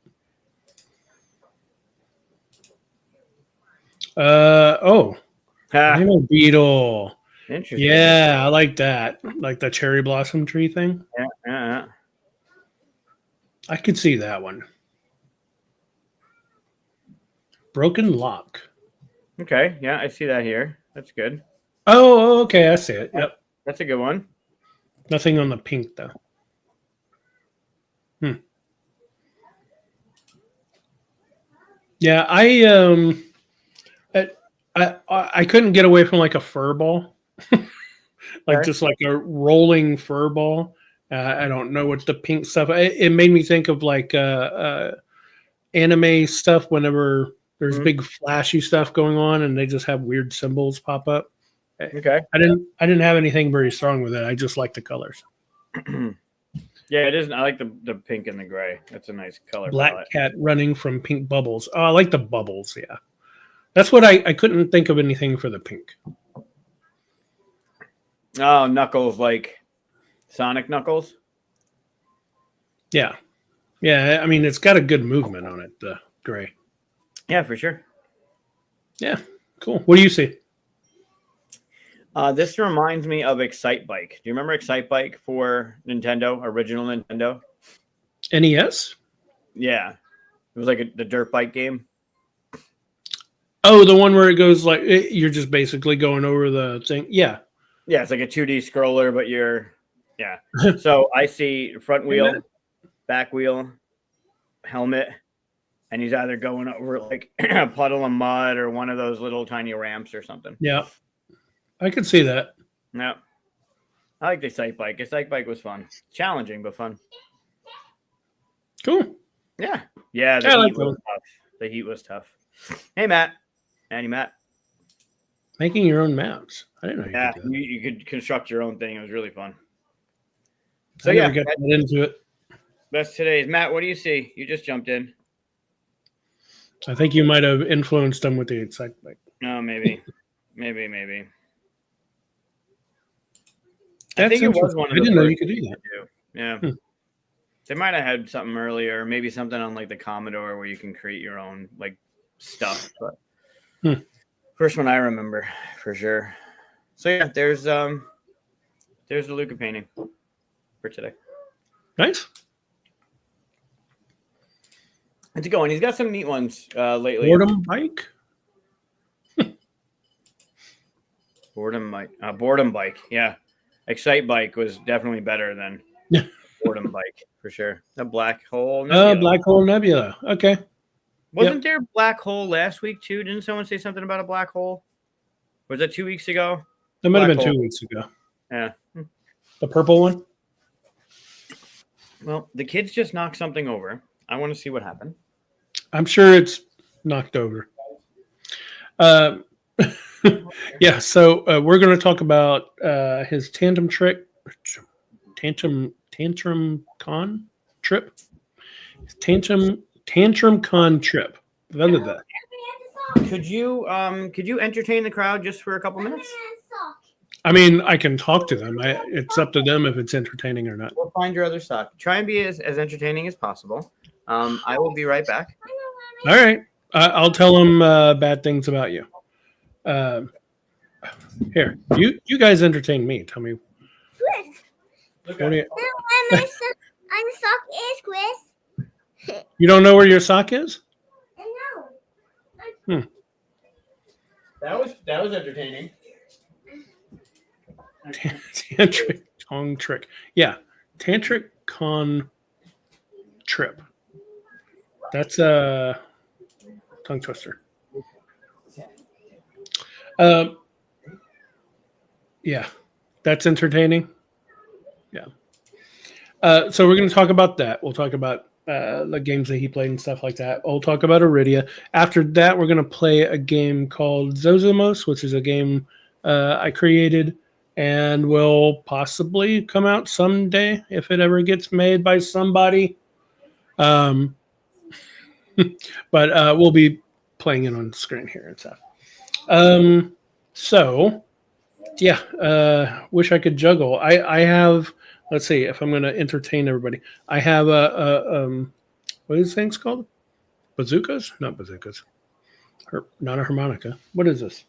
Rainbow beetle. Interesting. Yeah, I like that. Like the cherry blossom tree thing. Yeah. I could see that one. Broken lock. Okay. Yeah, I see that here. That's good. Oh, okay. I see it. Yep. That's a good one. Nothing on the pink though. Yeah, I couldn't get away from like a fur ball, just like a rolling fur ball. I don't know what the pink stuff. It made me think of like anime stuff. Whenever there's big flashy stuff going on, and they just have weird symbols pop up. Okay. I didn't have anything very strong with it. I just like the colors. Yeah, it is. I like the pink and the gray. That's a nice color. Black palette. cat running from pink bubbles. Oh, I like the bubbles. Yeah, that's what I couldn't think of anything for the pink. Oh, Knuckles, like Sonic Knuckles. Yeah. I mean, it's got a good movement on it. The gray. Yeah, for sure. Yeah, cool. What do you see? This reminds me of Excite Bike. Do you remember Excite Bike for Nintendo, original Nintendo? NES? Yeah. It was like the dirt bike game. Oh, the one where it goes like you're just basically going over the thing. Yeah. Yeah, it's like a 2D scroller, but So I see front wheel, back wheel, helmet, and he's either going over like a puddle of mud or one of those little tiny ramps or something. Yeah. I could see that. Yeah. I like the Excite Bike. Excite Bike was fun. Challenging, but fun. Cool. Yeah. Yeah, the heat was tough. Hey, Matt. Matt. Making your own maps. I didn't know you could do that. You could construct your own thing. It was really fun. So got into it. That's today's. Matt, what do you see? You just jumped in. I think you might have influenced them with the Excite Bike. No, maybe. maybe. I think it was one of the. I didn't know you could do that. Yeah. They might have had something earlier, maybe something on like the Commodore where you can create your own like stuff. But first one I remember for sure. So yeah, there's the Luca painting for today. Nice. How's it going? He's got some neat ones lately. Boredom bike. Boredom bike. Yeah. Excite Bike was definitely better than Boredom Bike for sure. The Black Hole Nebula. Black Hole Nebula. Okay. Wasn't there a black hole last week too? Didn't someone say something about a black hole? Was that 2 weeks ago? That might have been 2 weeks ago. Yeah. The purple one? Well, the kids just knocked something over. I want to see what happened. I'm sure it's knocked over. Yeah, so we're going to talk about his TantrumCon trip. TantrumCon trip. Blah, blah, blah. Could you entertain the crowd just for a couple minutes? I mean, I can talk to them. It's up to them if it's entertaining or not. We'll find your other sock. Try and be as entertaining as possible. I will be right back. All right. I'll tell them bad things about you. Here, you guys entertain me. Tell me. What do you, My sock is, Chris. you don't know where your sock is? No. That was entertaining. Tantric tongue trick. Yeah. TantrumCon trip. That's a tongue twister. Yeah. That's entertaining. Yeah. So we're going to talk about that. We'll talk about the games that he played and stuff like that. We'll talk about Iridia. After that, we're going to play a game called Zosimos, which is a game I created and will possibly come out someday if it ever gets made by somebody. But we'll be playing it on screen here and stuff. So, yeah, wish I could juggle. I have, let's see if I'm going to entertain everybody. I have what are these things called? Bazookas? Not bazookas. Not a harmonica. What is this?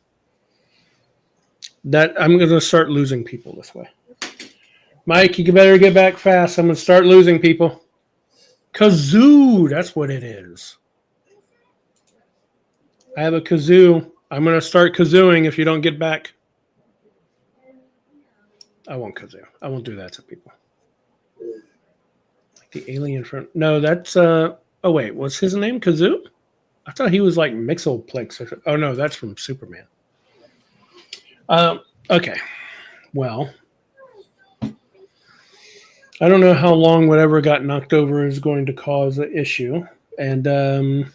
That I'm going to start losing people this way. Mike, you better get back fast. I'm going to start losing people. Kazoo, that's what it is. I have a kazoo. I'm going to start kazooing if you don't get back. I won't kazoo. I won't do that to people. Like the alien front. No, that's oh wait, what's his name? Kazoo? I thought he was like Mixoplex or something. Oh no, that's from Superman. Okay. Well, I don't know how long whatever got knocked over is going to cause an issue. And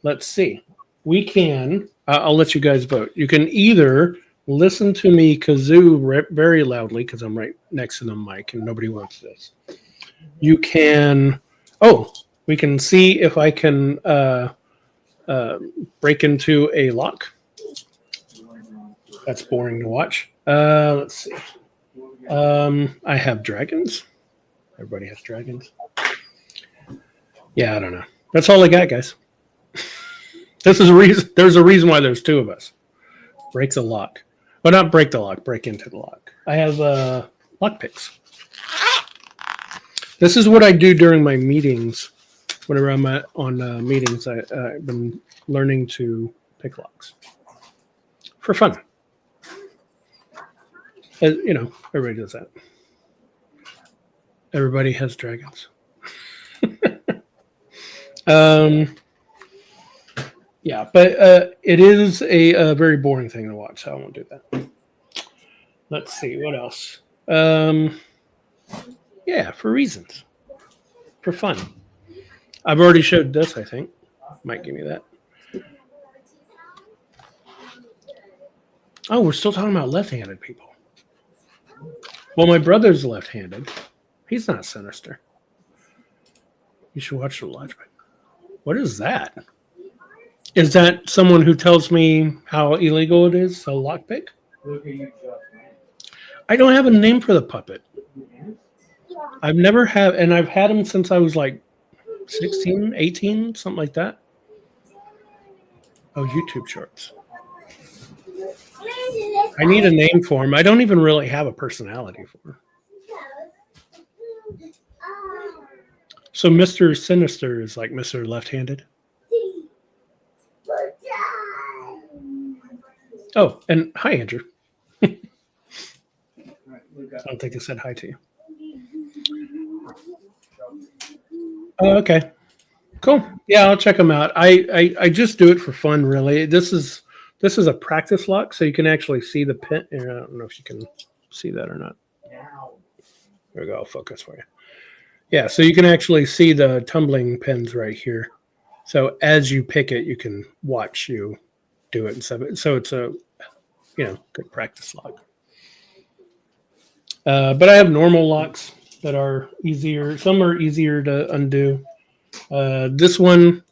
let's see. We can, I'll let you guys vote. You can either listen to me kazoo very loudly because I'm right next to the mic and nobody wants this. You can, we can see if I can break into a lock. That's boring to watch. Let's see. I have dragons. Everybody has dragons. Yeah, I don't know. That's all I got, guys. This is a reason. There's a reason why there's two of us. Breaks a lock. But not break the lock, break into the lock. I have lock picks. This is what I do during my meetings. Whenever I'm on meetings, I've been learning to pick locks. For fun. You know, everybody does that. Everybody has dragons. Yeah, but it is a very boring thing to watch, so I won't do that. Let's see, what else? Yeah, for reasons. For fun. I've already showed this, I think. Might give me that. Oh, we're still talking about left-handed people. Well, my brother's left-handed. He's not sinister. You should watch the live. What is that? Is that someone who tells me how illegal it is to lockpick? I don't have a name for the puppet. I've never had, and I've had him since I was like 16, 18, something like that. Oh, YouTube Shorts. I need a name for him. I don't even really have a personality for him. So Mr. Sinister is like Mr. Left-handed? Oh, and hi, Andrew. I don't think I said hi to you. Oh, okay. Cool. Yeah, I'll check them out. I just do it for fun, really. This is a practice lock, so you can actually see the pin. I don't know if you can see that or not. There we go. I'll focus for you. Yeah, so you can actually see the tumbling pins right here. So as you pick it, you can watch you do it and stuff. So it's a, good practice lock. But I have normal locks that are easier. Some are easier to undo. This one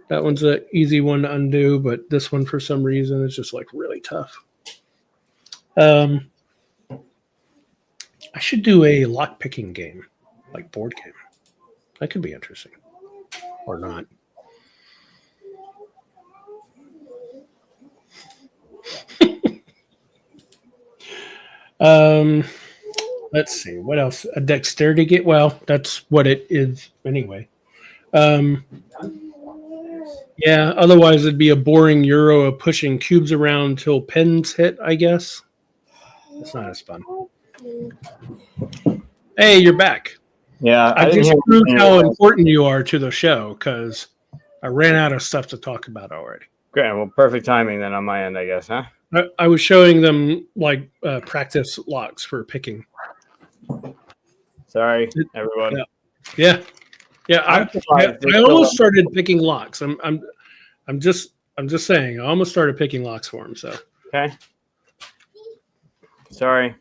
That one's an easy one to undo, but this one for some reason is just like really tough. I should do a lock picking game, like board game. That could be interesting, or not. Let's see what else. A dexterity game. Well, that's what it is anyway. Yeah. Otherwise, it'd be a boring Euro of pushing cubes around till pins hit. I guess it's not as fun. Hey, you're back. Yeah, I didn't just hear proved anything how else. important you are to the show because I ran out of stuff to talk about already. Great. Well, perfect timing then on my end, I guess, huh? I was showing them like practice locks for picking. Sorry, everyone. Yeah. I'm surprised I almost started picking locks. I'm just saying. I almost started picking locks for him. So Okay. Sorry.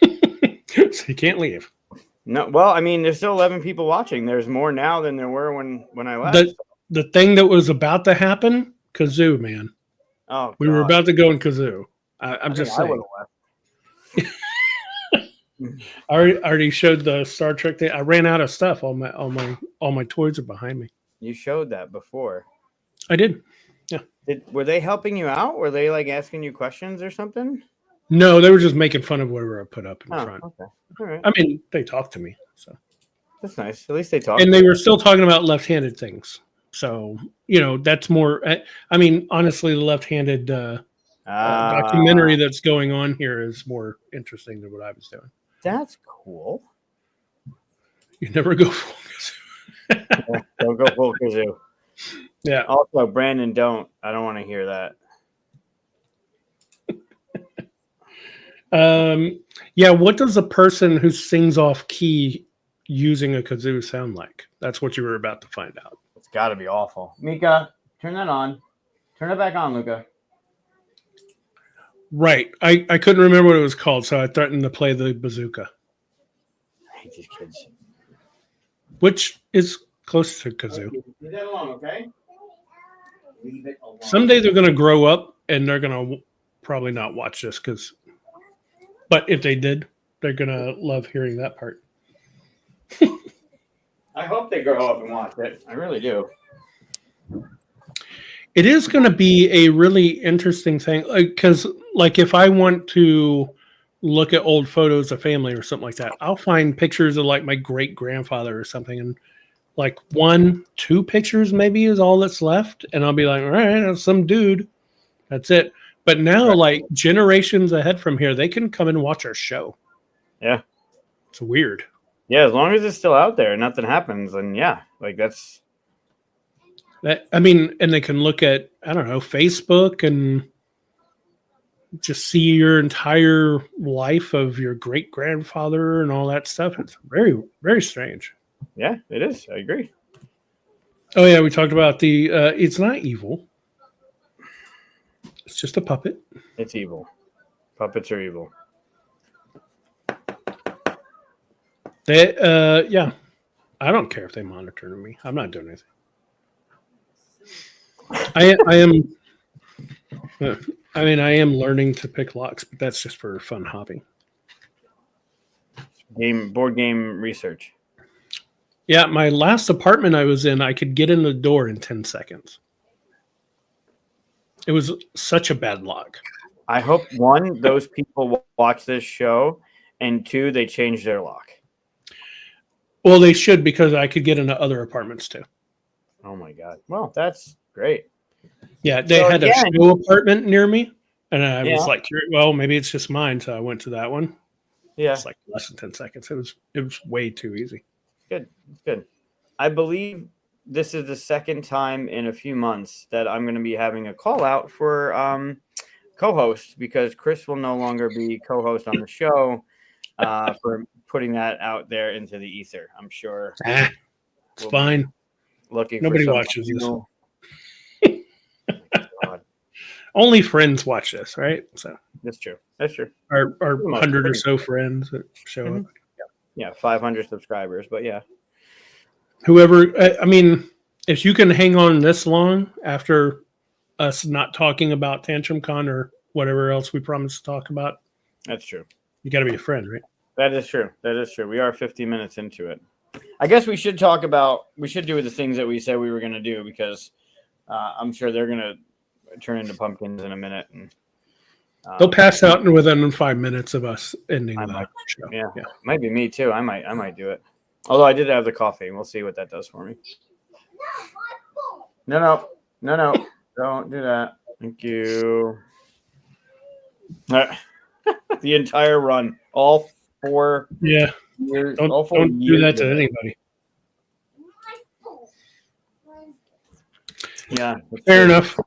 so you can't leave. No. Well, I mean, there's still 11 people watching. There's more now than there were when I left. The thing that was about to happen, kazoo, man. Oh, we were God. about to go in kazoo. I'm just saying. I already showed the Star Trek thing. I ran out of stuff. All my toys are behind me. You showed that before. I did. Were they helping you out? Were they like asking you questions or something? No, they were just making fun of whatever I put up in front. Okay. All right. I mean, they talked to me, so That's nice. At least they talked. and they were still talking about left-handed things. So that's more. I mean, honestly, the left-handed documentary that's going on here is more interesting than what I was doing. That's cool. You never go full Yeah, don't go full kazoo. Yeah. Also, Brandon, don't. I don't want to hear that. Yeah. What does a person who sings off key using a kazoo sound like? That's what you were about to find out. It's got to be awful. Mika, turn that on. Turn it back on, Luca. Right. I couldn't remember what it was called, so I threatened to play the bazooka, I hate these kids. which is close to kazoo. Leave that alone, okay? Leave it alone. Someday they're going to grow up and they're going to probably not watch this but if they did, they're going to love hearing that part. I hope they grow up and watch it. I really do. It is going to be a really interesting thing because, like, if I want to look at old photos of family or something like that, I'll find pictures of like my great grandfather or something, and like 1-2 pictures maybe is all that's left, and I'll be like, all right, that's some dude. That's it. But now, like generations ahead from here, they can come and watch our show. Yeah, it's weird. Yeah, as long as it's still out there, nothing happens, then yeah, like that's. I mean, and they can look at, I don't know, Facebook and just see your entire life of your great grandfather and all that stuff. It's very, very strange. Yeah, it is. I agree. Oh yeah, we talked about the. It's not evil. It's just a puppet. It's evil. Puppets are evil. Yeah. I don't care if they monitor me. I'm not doing anything. I am. I am learning to pick locks, but that's just for a fun hobby. Board game research. Yeah, my last apartment I was in, I could get in the door in 10 seconds. It was such a bad lock. I hope, 1, those people watch this show, and 2, they change their lock. Well, they should, because I could get into other apartments too. Oh my God. Well, that's great. Yeah, they had a show apartment near me, and I was like, well, maybe it's just mine, so I went to that one. Yeah. It's like less than 10 seconds. It was way too easy. Good. Good. I believe this is the second time in a few months that I'm going to be having a call out for co-host, because Chris will no longer be co-host on the show for putting that out there into the ether. I'm sure. It's fine. Nobody watches this. Only friends watch this, right? So that's true. That's true. Our 100 or so friends that show up. Yeah, 500 subscribers, but yeah. Whoever, I mean, if you can hang on this long after us not talking about TantrumCon or whatever else we promised to talk about, That's true. you got to be a friend, right? That is true. That is true. We are 50 minutes into it. I guess we should talk about. We should do the things that we said we were going to do because I'm sure they're going to turn into pumpkins in a minute. And they'll pass out within 5 minutes of us ending the show. Yeah, might be me too. I might do it. Although I did have the coffee. We'll see what that does for me. No. Don't do that. Thank you. The entire run, all 4 Yeah. years. Don't do that to anybody. Yeah. Fair enough.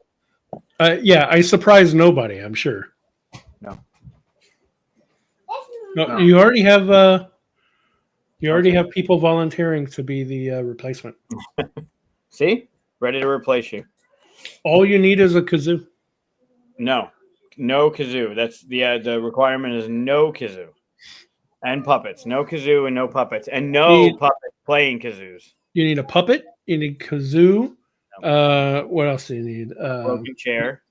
Yeah, I surprised nobody, I'm sure. No, you already have people volunteering to be the replacement. See? Ready to replace you. All you need is a kazoo. No kazoo. That's the requirement is no kazoo. And puppets. No kazoo and no puppets. And no puppets playing kazoos. You need a puppet, you need kazoo. What else do you need? Broken chair.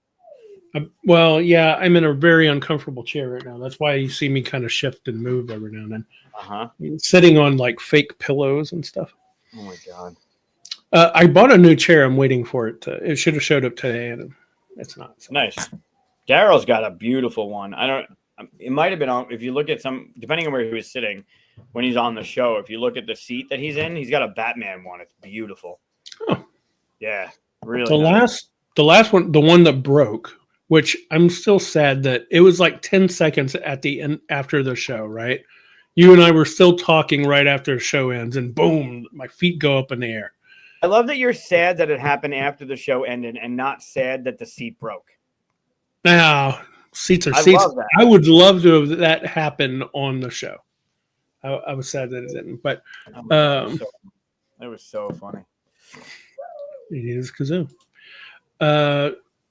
Well, yeah, I'm in a very uncomfortable chair right now. That's why you see me kind of shift and move every now and then. I'm sitting on like fake pillows and stuff. Oh my god! I bought a new chair. I'm waiting for it. It should have showed up today, and it's not. So. Nice. Daryl's got a beautiful one. It might have been on. If you look at depending on where he was sitting when he's on the show, if you look at the seat that he's in, he's got a Batman one. It's beautiful. Oh, yeah, really. The last one, the one that broke. Which I'm still sad that it was like 10 seconds at the end after the show, right? You and I were still talking right after the show ends, and boom, my feet go up in the air. I love that you're sad that it happened after the show ended and not sad that the seat broke. Now, seats are seats. I would love to have that happen on the show. I was sad that it didn't, but it was so funny. It is kazoo.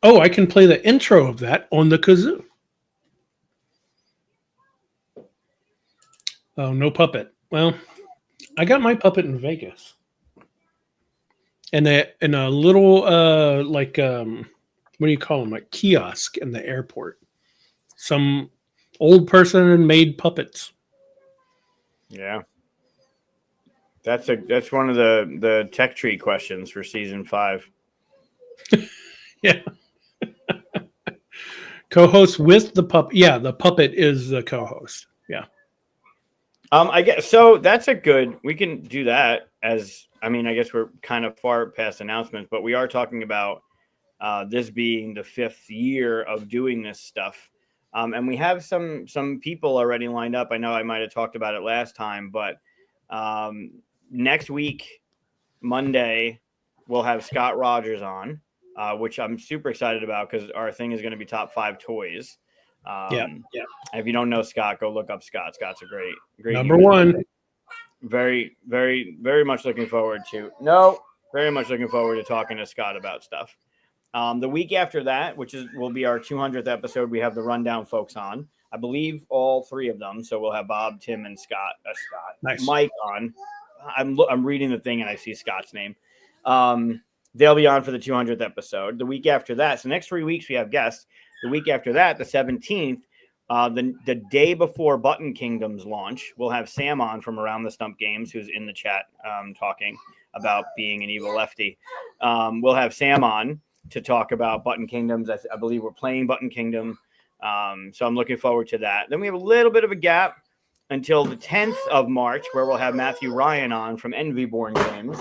I can play the intro of that on the kazoo. Oh, no puppet. Well, I got my puppet in Vegas. In a little what do you call them? Like kiosk in the airport. Some old person made puppets. Yeah. That's one of the tech tree questions for season 5. Yeah. Co-host with the puppet. Yeah, the puppet is the co-host. Yeah. I guess so. That's we can do that I guess we're kind of far past announcements, but we are talking about this being the 5th year of doing this stuff. And we have some people already lined up. I know I might have talked about it last time, but next week, Monday, we'll have Scott Rogers on. Which I'm super excited about because our thing is going to be top 5 toys. Yeah. If you don't know Scott, go look up Scott. Scott's a great number one. Very, very, very much looking forward to talking to Scott about stuff. The week after that, which will be our 200th episode, we have the Rundown folks on. I believe all 3 of them. So we'll have Bob, Tim, and Scott. Nice. Mike on. I'm reading the thing and I see Scott's name. They'll be on for the 200th episode. The week after that, so next 3 weeks we have guests. The week after that, the 17th, the day before Button Kingdom's launch, we'll have Sam on from Around the Stump Games, who's in the chat talking about being an evil lefty. We'll have Sam on to talk about Button Kingdoms. I believe we're playing Button Kingdom. So I'm looking forward to that. Then we have a little bit of a gap until the 10th of March, where we'll have Matthew Ryan on from Envyborn Games.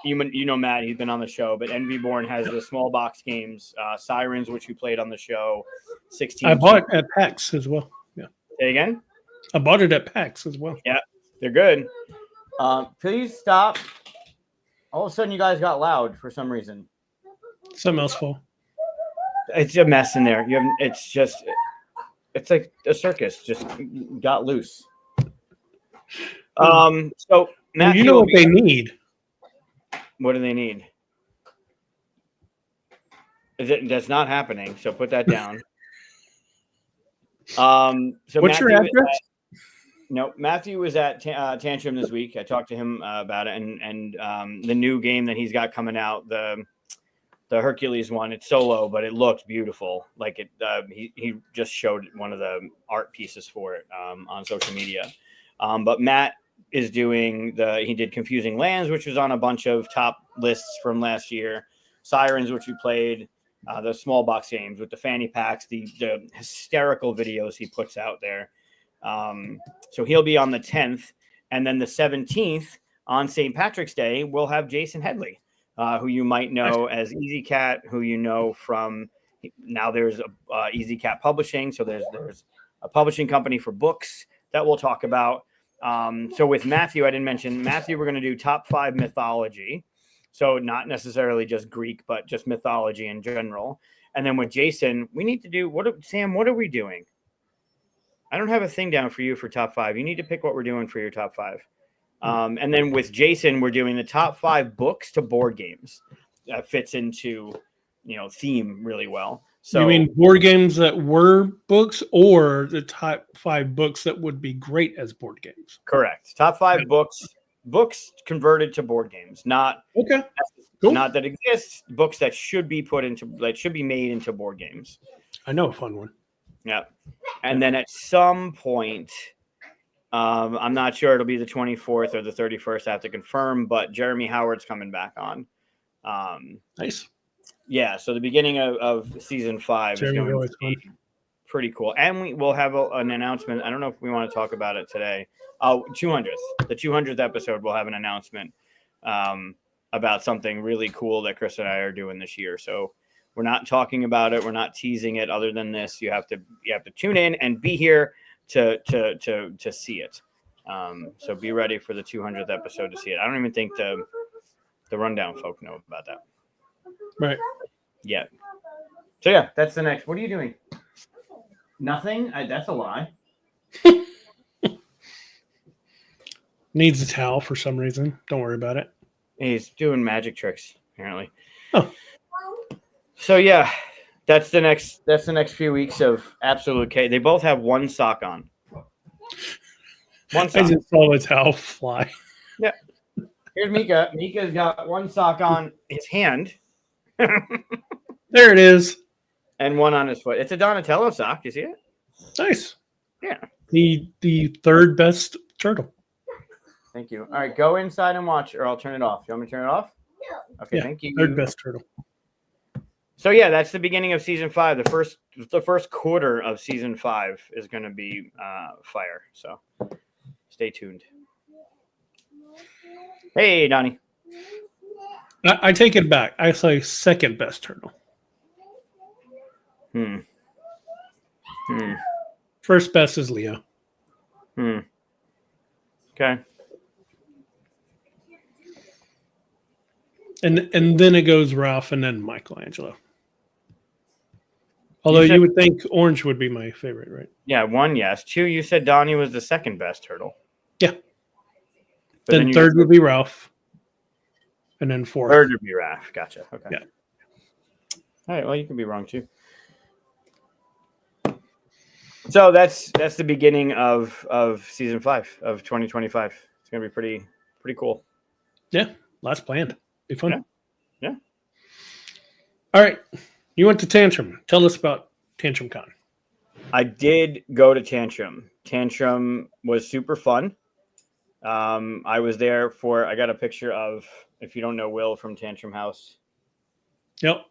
You know Matt, he's been on the show, but Envyborn has the small box games, Sirens, which we played on the show. 16. I bought it at PAX as well. Yeah. Say again? I bought it at PAX as well. Yeah, they're good. Please stop. All of a sudden, you guys got loud for some reason. Something else full. It's a mess in there. It's like a circus just got loose. So Matt, you know what they need. What do they need? That's not happening. So put that down. So what's your address? No, Matthew was at Tantrum this week. I talked to him about it, and the new game that he's got coming out, the Hercules one. It's solo, but it looked beautiful. Like it, he just showed one of the art pieces for it on social media. But Matt is doing he did Confusing Lands, which was on a bunch of top lists from last year. Sirens, which we played, the small box games with the fanny packs, the hysterical videos he puts out there. So he'll be on the 10th, and then the 17th on St. Patrick's Day, we'll have Jason Headley, who you might know as Easy Cat, who you know from now there's Easy Cat Publishing. So there's a publishing company for books that we'll talk about. So with Matthew, I didn't mention Matthew, we're going to do top 5 mythology. So not necessarily just Greek, but just mythology in general. And then with Jason, we need to do Sam, what are we doing? I don't have a thing down for you for top 5. You need to pick what we're doing for your top 5. And then with Jason, we're doing the top 5 books to board games. That fits into, theme really well. So you mean board games that were books, or the top 5 books that would be great as board games? Correct. Top 5 books converted to board games, not not that exist, books that should be made into board games. I know a fun one. Yeah. And then at some point, I'm not sure it'll be the 24th or the 31st. I have to confirm, but Jeremy Howard's coming back on. Nice. Yeah. So the beginning of season 5 is going to be pretty cool. And we will have an announcement. I don't know if we want to talk about it today. 200th. The 200th episode will have an announcement about something really cool that Chris and I are doing this year. So we're not talking about it. We're not teasing it. Other than this, you have to tune in and be here to see it. So be ready for the 200th episode to see it. I don't even think the rundown folk know about that. Right. Yeah. So yeah, that's the next. What are you doing? Nothing. That's a lie. Needs a towel for some reason. Don't worry about it. He's doing magic tricks apparently. Oh. So yeah, that's the next few weeks of absolute chaos. They both have one sock on. One sock. I just saw a towel fly. Yeah. Here's Mika. Mika's got one sock on his hand. There it is. And one on his foot. It's a Donatello sock. You see it? Nice. Yeah. The third best turtle. Thank you. All right, go inside and watch, or I'll turn it off. You want me to turn it off? No. Okay, yeah, thank you. Third best turtle. So yeah, that's the beginning of season 5. The first quarter of season 5 is going to be fire. So stay tuned. Hey, Donnie. I take it back. I say second best turtle. First best is Leo. Okay. And then it goes Ralph and then Michelangelo. Although you would think orange would be my favorite, right? Yeah, 1, yes. 2, you said Donnie was the second best turtle. Yeah. But then third would be Ralph. And then fourth. Third would be Ralph. Gotcha. Okay. Yeah. All right. Well, you can be wrong too. So that's the beginning of season 5 of 2025. It's gonna be pretty cool. Yeah. Lots planned. Be fun. Yeah. All right. You went to Tantrum. Tell us about TantrumCon. I did go to Tantrum. Tantrum was super fun. I was there I got a picture of, if you don't know Will from Tantrum House. Yep.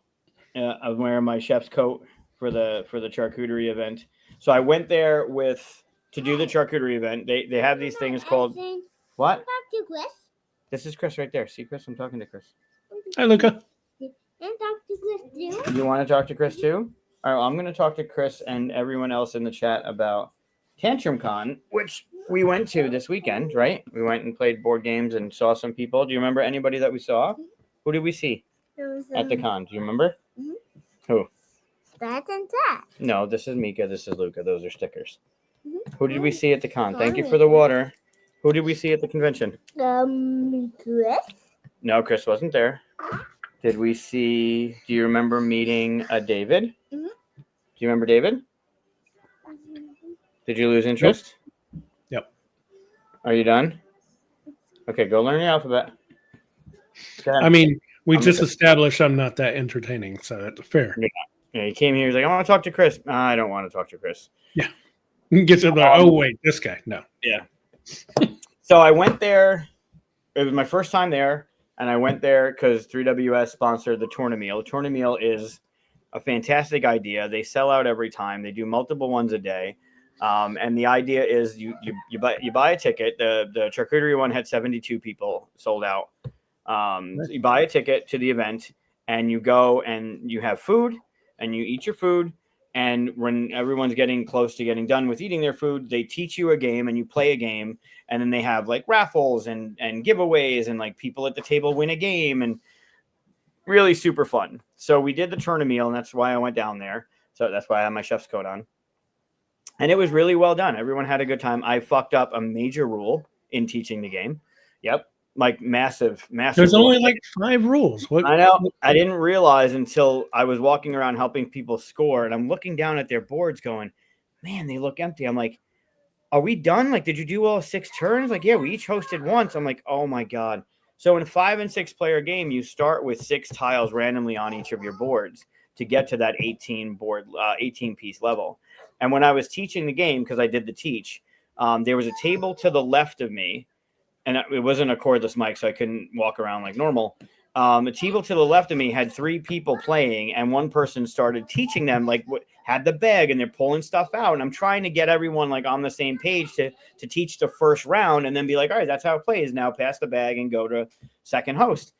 I was wearing my chef's coat for the charcuterie event. So I went there to do the charcuterie event. They have these things called what? Talk to Chris. This is Chris right there. See, Chris, I'm talking to Chris. Hi, Luca. And talk to Chris too. You want to talk to Chris too? All right, well, I'm going to talk to Chris and everyone else in the chat about TantrumCon, which we went to this weekend, right? We went and played board games and saw some people. Do you remember anybody that we saw? Who did we see at the con? Do you remember? Mhm. Who? That and that. No, this is Mika. This is Luca. Those are stickers. Mhm. Who did we see at the con? Thank you for the water. Who did we see at the convention? Chris. No, Chris wasn't there. Did we see? Do you remember meeting David? Mhm. Do you remember David? Did you lose interest? Yep. Are you done? Okay, go learn your alphabet. I mean, we just established I'm not that entertaining, so that's fair. Yeah, he came here. He's like, I want to talk to Chris. I don't want to talk to Chris. Yeah. Gets it like, oh, wait, this guy. No. Yeah. So I went there. It was my first time there. And I went there because 3WS sponsored the Tournameal. Tournameal is a fantastic idea. They sell out every time. They do multiple ones a day. And the idea is you buy a ticket. The charcuterie one had 72 people sold out. So you buy a ticket to the event and you go and you have food and you eat your food. And when everyone's getting close to getting done with eating their food, they teach you a game and you play a game. And then they have like raffles and giveaways and like people at the table win a game and really super fun. So we did the Tournameal and that's why I went down there. So that's why I have my chef's coat on. And it was really well done. Everyone had a good time. I fucked up a major rule in teaching the game. Yep. Like massive. There's only like 5 rules. What? I know. I didn't realize until I was walking around helping people score, and I'm looking down at their boards, going, "Man, they look empty." I'm like, "Are we done? Like, did you do all 6 turns?" Like, yeah, we each hosted once. I'm like, "Oh my god!" So in a 5 and 6 player game, you start with 6 tiles randomly on each of your boards to get to that 18 piece level. And when I was teaching the game, because I did the teach, there was a table to the left of me. And it wasn't a cordless mic, so I couldn't walk around like normal. A table to the left of me had 3 people playing, and one person started teaching them, like, what had the bag, and they're pulling stuff out. And I'm trying to get everyone like on the same page to teach the first round, and then be like, all right, that's how it plays. Now pass the bag and go to second host.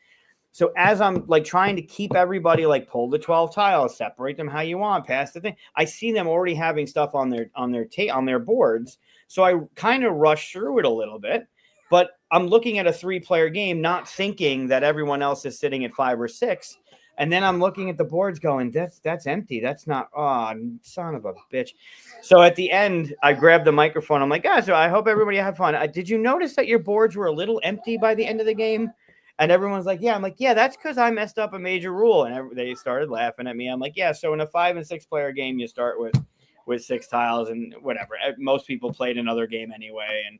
So as I'm like trying to keep everybody like pull the 12 tiles, separate them how you want, pass the thing, I see them already having stuff on their boards. So I kind of rush through it a little bit. But I'm looking at a 3-player game, not thinking that everyone else is sitting at 5 or 6. And then I'm looking at the boards going, that's empty. That's not, oh, son of a bitch. So at the end, I grabbed the microphone. I'm like, guys, so I hope everybody had fun. Did you notice that your boards were a little empty by the end of the game? And everyone's like, yeah. I'm like, yeah, that's because I messed up a major rule. And they started laughing at me. I'm like, yeah, so in a 5 and 6 player game, you start with 6 tiles and whatever. Most people played another game anyway. And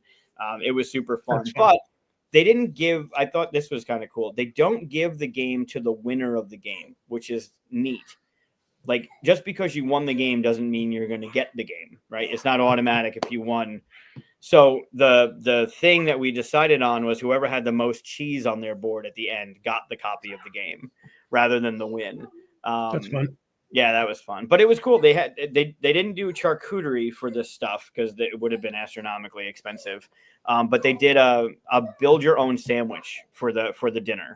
it was super fun, but they didn't give, I thought this was kind of cool. They don't give the game to the winner of the game, which is neat. Like, just because you won the game doesn't mean you're going to get the game, right? It's not automatic if you won. So the thing that we decided on was whoever had the most cheese on their board at the end got the copy of the game rather than the win. That's fun. Yeah, that was fun, but it was cool. They didn't do charcuterie for this stuff because it would have been astronomically expensive. But they did a build your own sandwich for the dinner.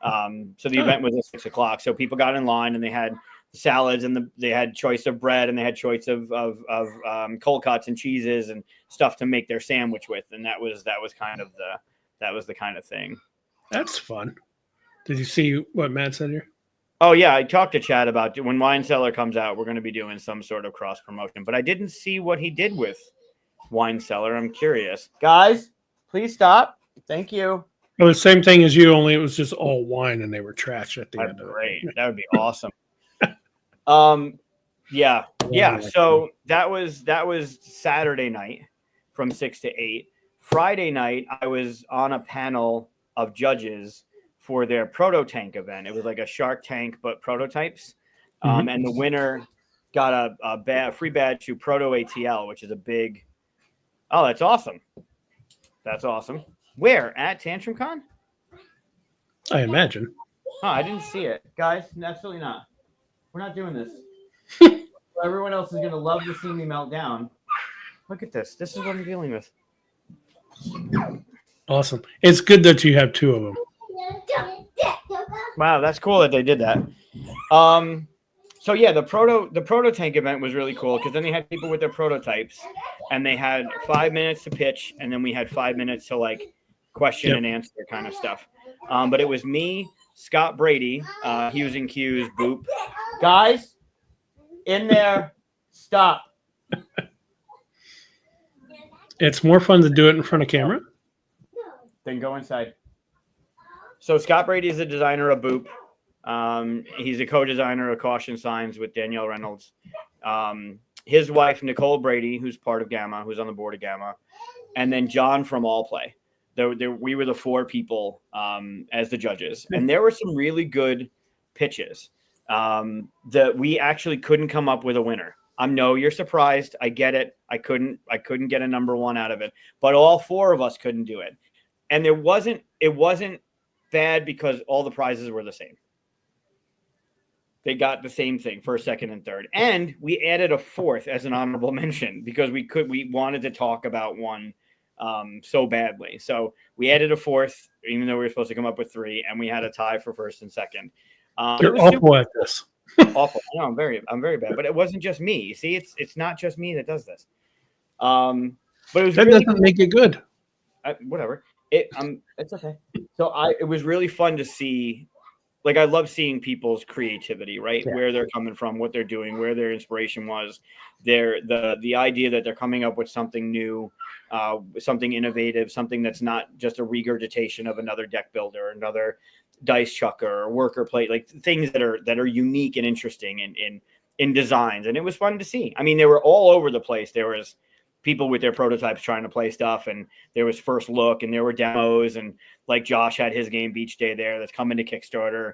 So the event was at 6:00. So people got in line and they had salads and they had choice of bread and they had choice of cold cuts and cheeses and stuff to make their sandwich with. And that was kind of the kind of thing. That's fun. Did you see what Matt said here? Oh, yeah. I talked to Chad about when Wine Cellar comes out, we're going to be doing some sort of cross promotion, but I didn't see what he did with Wine Cellar. I'm curious. Guys, please stop. Thank you. Well, the same thing as you, only it was just all wine and they were trash at the end of it. Great. That would be awesome. Yeah. So that was Saturday night from 6 to 8. Friday night, I was on a panel of judges for their proto tank event. It was like a Shark Tank, but prototypes. And the winner got a free badge to Proto ATL, which is a big. Oh, that's awesome. That's awesome. Where? At TantrumCon? I imagine. Oh, I didn't see it. Guys, absolutely not. We're not doing this. Everyone else is going to love to see me melt down. Look at this. This is what I'm dealing with. Awesome. It's good that you have 2 of them. Wow, that's cool that they did that. So yeah, the proto tank event was really cool because then they had people with their prototypes and they had 5 minutes to pitch and then we had 5 minutes to like question and answer kind of stuff. But it was me, Scott Brady, Hughes and Q's, Boop. Guys, in there, stop. It's more fun to do it in front of camera. Then go inside. So Scott Brady is the designer of Boop. He's a co-designer of Caution Signs with Danielle Reynolds. his wife, Nicole Brady, who's part of Gamma, who's on the board of Gamma, and then John from All Play. We were the 4 people as the judges, and there were some really good pitches that we actually couldn't come up with a winner. You're surprised. I get it. I couldn't get a number 1 out of it, but all 4 of us couldn't do it. And it wasn't bad because all the prizes were the same. They got the same thing, first, second, and third. And we added a 4th as an honorable mention because we wanted to talk about one so badly. So we added a 4th, even though we were supposed to come up with 3, and we had a tie for first and second. You're awful at this. Awful. I know, I'm very bad. But it wasn't just me. You see, it's not just me that does this. But it was that really doesn't make it good. Whatever. It's okay. So it was really fun to see. Like, I love seeing people's creativity, right? Yeah. Where they're coming from, what they're doing, where their inspiration was, the idea that they're coming up with something new, something innovative, something that's not just a regurgitation of another deck builder, another dice chucker or worker plate, like things that are unique and interesting in designs. And it was fun to see. I mean, they were all over the place. There was people with their prototypes trying to play stuff, and there was first look, and there were demos, and like Josh had his game Beach Day there that's coming to Kickstarter,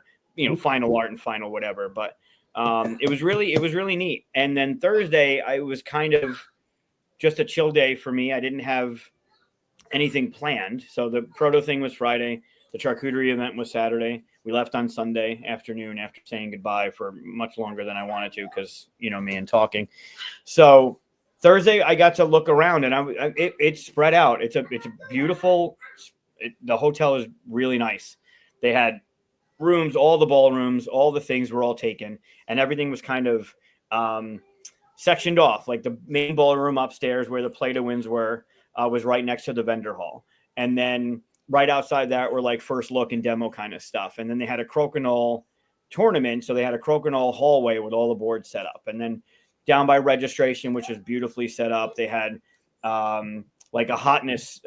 final art and final whatever. But it was really neat. And then Thursday, I was kind of just a chill day for me. I didn't have anything planned. So the proto thing was Friday. The charcuterie event was Saturday. We left on Sunday afternoon after saying goodbye for much longer than I wanted to because, me and talking. So Thursday, I got to look around, and it's spread out. It's a beautiful. The hotel is really nice. They had rooms, all the ballrooms, all the things were all taken, and everything was kind of sectioned off. Like the main ballroom upstairs, where the play-to-wins were, was right next to the vendor hall, and then right outside that were like first look and demo kind of stuff. And then they had a crokinole tournament, so they had a crokinole hallway with all the boards set up, and then down by registration, which is beautifully set up, they had like the hotness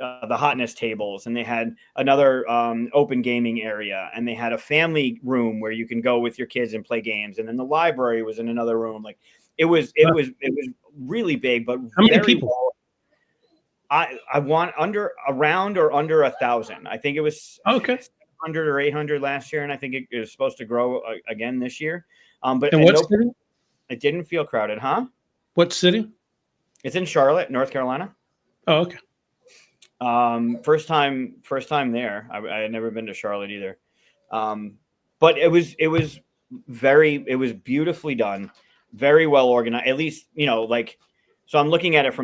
tables, and they had another open gaming area, and they had a family room where you can go with your kids and play games, and then the library was in another room. Like it was really big, but how many people? I want around or under 1,000. I think it was 700 or 800 last year, and I think it was supposed to grow again this year. But and what city? It didn't feel crowded, huh? What city? It's in Charlotte, North Carolina. Oh, okay. First time there. I had never been to Charlotte either. But it was beautifully done, very well organized. At least, so I'm looking at it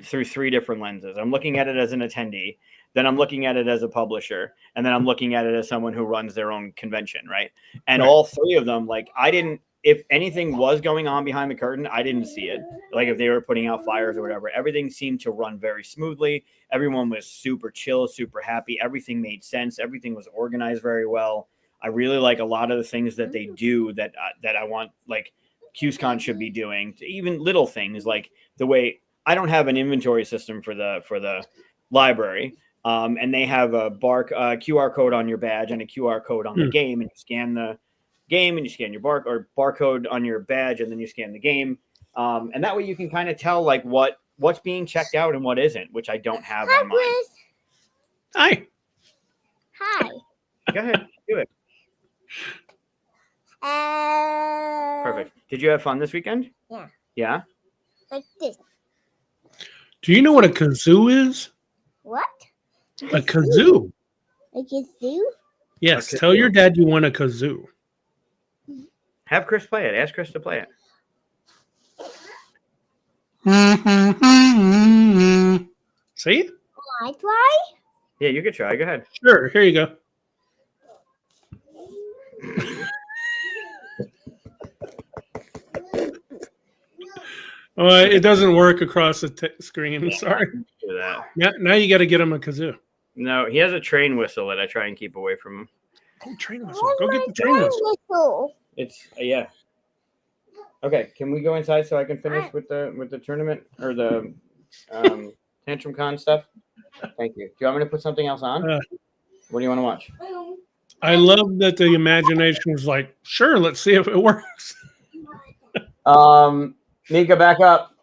through 3 different lenses. I'm looking at it as an attendee, then I'm looking at it as a publisher, and then I'm looking at it as someone who runs their own convention, right? And all 3 of them, if anything was going on behind the curtain, I didn't see it. Like if they were putting out fires or whatever, everything seemed to run very smoothly. Everyone was super chill, super happy. Everything made sense. Everything was organized very well. I really like a lot of the things that they do that I want, like QSCon should be doing. Even little things like the way I don't have an inventory system for the library, and they have a QR code on your badge and a QR code on the game, and you scan the game and you scan your barcode on your badge, and then you scan the game, and that way you can kind of tell like what's being checked out and what isn't, which I don't have on mine. Hi. Go ahead, do it. Perfect. Did you have fun this weekend? Yeah. Like this. Do you know what a kazoo is? What? A kazoo. A kazoo? Yes. Tell your dad you want a kazoo. Have Chris play it. Ask Chris to play it. See? Can I try? Yeah, you could try. Go ahead. Sure. Here you go. It doesn't work across the screen. Sorry. Do that. Yeah. Now you got to get him a kazoo. No, he has a train whistle that I try and keep away from him. Oh, train whistle. Go get the train whistle. It's yeah. Okay, can we go inside so I can finish with the tournament or the TantrumCon stuff? Thank you. Do you want me to put something else on? What do you want to watch? I love that the imagination was like, sure, let's see if it works. Mika, back up.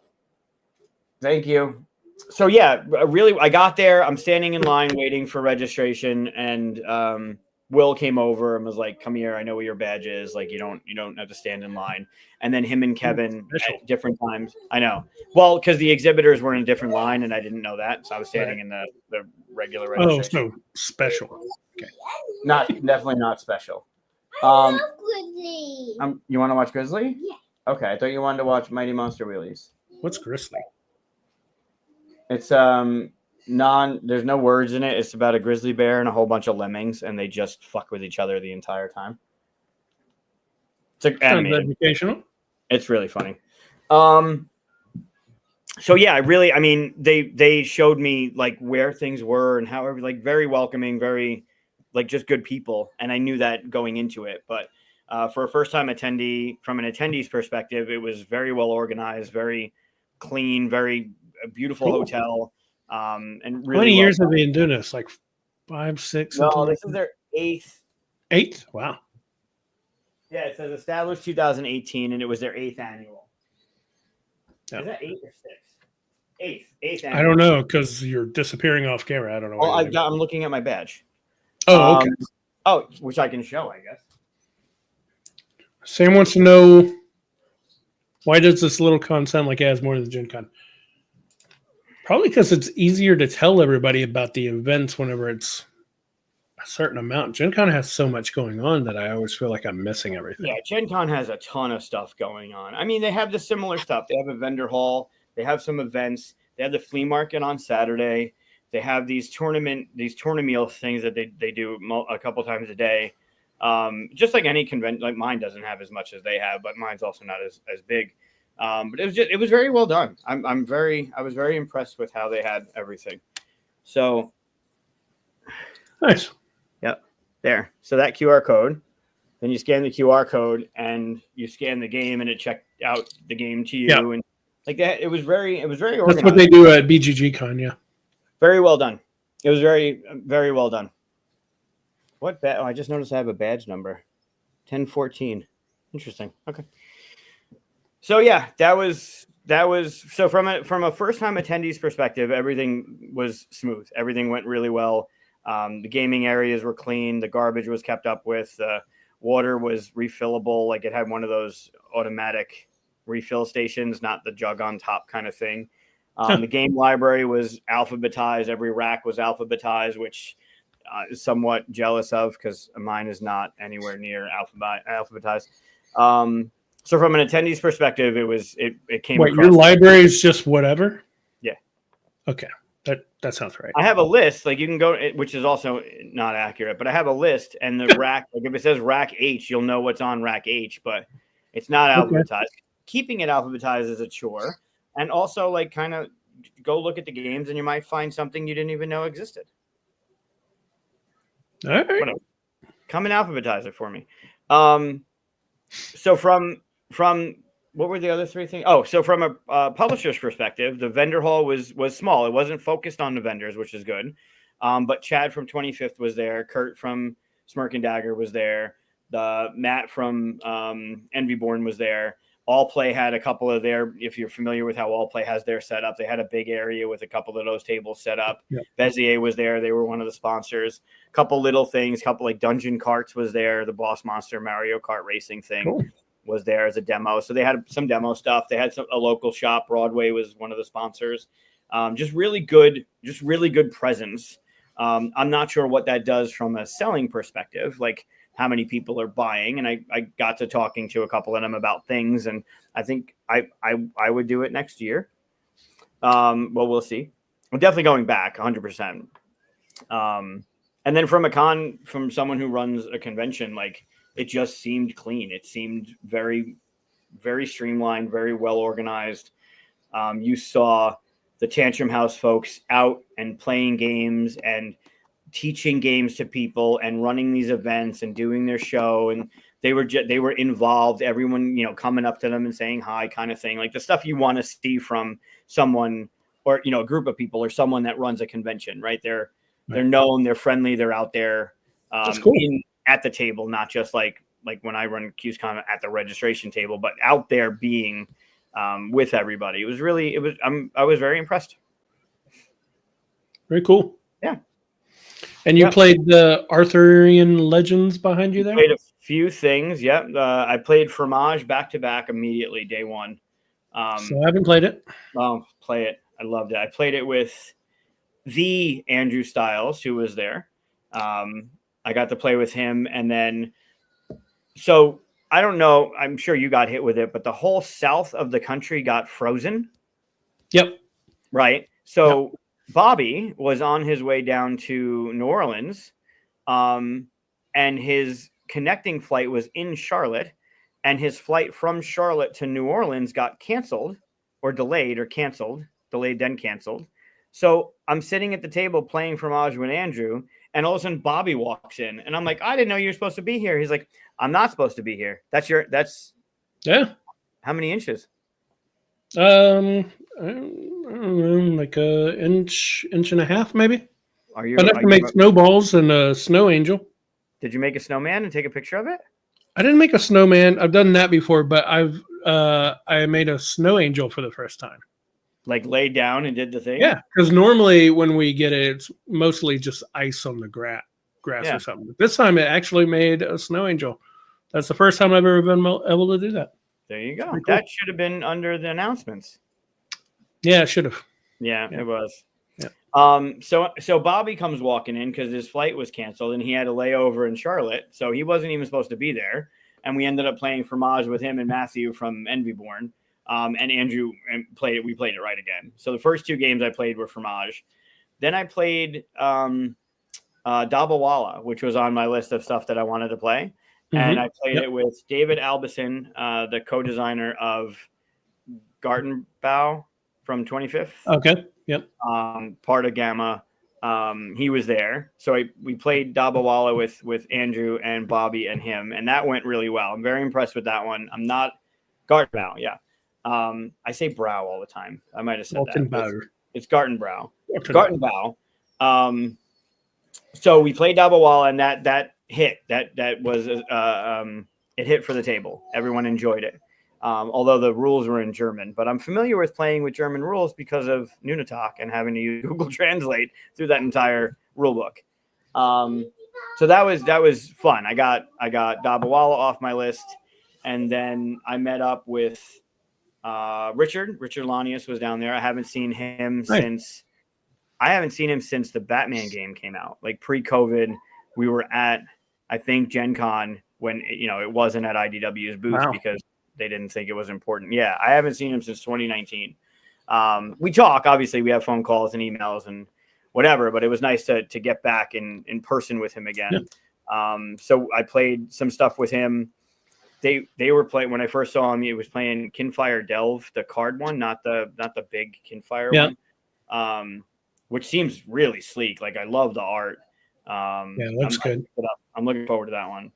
Thank you. So yeah, really, I got there. I'm standing in line waiting for registration, and Will came over and was like, "Come here. I know where your badge is. Like, you don't have to stand in line." And then him and Kevin at different times. I know. Well, because the exhibitors were in a different line, and I didn't know that, so I was standing in the regular registration. Oh, so special. Okay. Definitely not special. I love Grizzly. You want to watch Grizzly? Yeah. Okay, I thought you wanted to watch Mighty Monster Wheelies. What's Grizzly? It's there's no words in it. It's about a grizzly bear and a whole bunch of lemmings, and they just fuck with each other the entire time. It's animated. Educational. It's really funny. So yeah, they showed me like where things were and how like very welcoming, very like just good people, and I knew that going into it. But for a first time attendee, from an attendee's perspective, it was very well organized, very clean, very beautiful hotel. And really, how many years have they been doing this? Like 5, 6? No, this is their 8th. 8? Wow. Yeah, it says established 2018, and it was their 8th annual. Yeah. Is that 8 or 6? 8th annual. I don't know because you're disappearing off camera. I don't know. Oh, I'm looking at my badge. Oh, okay. Which I can show, I guess. Sam wants to know, why does this little con sound like it has more than Gen Con? Probably because it's easier to tell everybody about the events whenever it's a certain amount. Gen Con has so much going on that I always feel like I'm missing everything. Yeah, Gen Con has a ton of stuff going on. I mean, they have the similar stuff. They have a vendor hall. They have some events. They have the flea market on Saturday. They have these tournament meal things that they do a couple times a day. Just like any convention, like mine doesn't have as much as they have, but mine's also not as big. But it was very well done. I was very impressed with how they had everything. So nice. Yep. There. So that QR code, then you scan the QR code and you scan the game and it checked out the game to you. Yep. And like that, it was very organized. That's what they do at BGG Con. Yeah. Very well done. It was very, very well done. What badge? Oh, I just noticed I have a badge number. 1014. Interesting. Okay. So yeah, that was so from a first time attendee's perspective, everything was smooth. Everything went really well. The gaming areas were clean. The garbage was kept up with. Water was refillable. Like it had one of those automatic refill stations, not the jug on top kind of thing. The game library was alphabetized. Every rack was alphabetized, which is somewhat jealous of because mine is not anywhere near alphabetized. So from an attendee's perspective, it came. Wait, your library is just whatever? Yeah. Okay. That sounds right. I have a list, like you can go, which is also not accurate, but I have a list and the rack, like if it says rack H, you'll know what's on rack H, but it's not alphabetized. Okay. Keeping it alphabetized is a chore. And also like kind of go look at the games and you might find something you didn't even know existed. All right. Whatever. Come and alphabetize it for me. So from what were the other three things? Oh, so from a publisher's perspective, the vendor hall was small. It wasn't focused on the vendors, which is good. But Chad from 25th was there. Kurt from Smirk and Dagger was there. Matt from Envyborn was there. All Play had a couple of their, if you're familiar with how All Play has their setup, they had a big area with a couple of those tables set up. Yep. Bezier was there. They were one of the sponsors. A couple little things, couple like Dungeon Carts was there. The Boss Monster Mario Kart racing thing was there as a demo. So they had some demo stuff. They had a local shop. Broadway was one of the sponsors. Just really good presence. I'm not sure what that does from a selling perspective. Like, how many people are buying, and I got to talking to a couple of them about things, and I think I would do it next year. Well, we'll see. I'm definitely going back 100%. And then from someone who runs a convention, like it just seemed clean. It seemed very, very streamlined, very well organized. You saw the Tantrum House folks out and playing games and teaching games to people and running these events and doing their show, and they were involved. Everyone, coming up to them and saying hi, kind of thing, like the stuff you want to see from someone or a group of people or someone that runs a convention, right? They're known, they're friendly, they're out there cool. At the table, not just like when I run QSCon at the registration table, but out there being with everybody. I was very impressed. Very cool. Yeah. And you played the Arthurian Legends behind you there? Played a few things. Yep. I played Fromage back to back immediately day one. So I haven't played it. Oh, play it. I loved it. I played it with the Andrew Styles, who was there. I got to play with him. And then, so I don't know, I'm sure you got hit with it, but the whole south of the country got frozen. Yep. Right. So Bobby was on his way down to New Orleans, and his connecting flight was in Charlotte, and his flight from Charlotte to New Orleans got canceled or delayed or canceled, delayed then canceled. So I'm sitting at the table playing Fromage with Andrew, and all of a sudden Bobby walks in, and I'm like, I didn't know you were supposed to be here. He's like, I'm not supposed to be here. That's yeah. How many inches? I don't know, like a inch and a half, maybe. Enough to make snowballs and a snow angel. Did you make a snowman and take a picture of it? I didn't make a snowman. I've done that before, but I made a snow angel for the first time. Like laid down and did the thing? Yeah, because normally when we get it, it's mostly just ice on the grass or something. But this time it actually made a snow angel. That's the first time I've ever been able to do that. There you go. Cool. That should have been under the announcements. Yeah, it should have. Yeah, it was. Yeah. So Bobby comes walking in because his flight was canceled and he had a layover in Charlotte. So he wasn't even supposed to be there. And we ended up playing Fromage with him and Matthew from Envyborn. And Andrew played it. We played it right again. So the first two games I played were Fromage. Then I played Dabawala, which was on my list of stuff that I wanted to play. And I played it with David Albison, the co-designer of Gartenbau from 25th. Okay. Yep. Part of Gamma. He was there. So we played Dabawala with Andrew and Bobby and him. And that went really well. I'm very impressed with that one. I'm not Gartenbau. Yeah. I say brow all the time. I might have said that. It's Gartenbau. Gartenbau. So we played Dabawala and that hit. That was it hit for the table. Everyone enjoyed it. Although the rules were in German, but I'm familiar with playing with German rules because of Nunatalk and having to use Google Translate through that entire rule book. So that was fun. I got Dabawala off my list, and then I met up with Richard Lanius was down there. I haven't seen him since the Batman game came out. Like pre-COVID, we were at, I think, Gen Con when it wasn't at IDW's booth because they didn't think it was important. Yeah, I haven't seen him since 2019. We talk, obviously, we have phone calls and emails and whatever, but it was nice to get back in person with him again. Yeah. So I played some stuff with him. They were playing when I first saw him. He was playing Kinfire Delve, the card one, not the big Kinfire one, which seems really sleek. Like I love the art. It looks good. I'm looking forward to that one.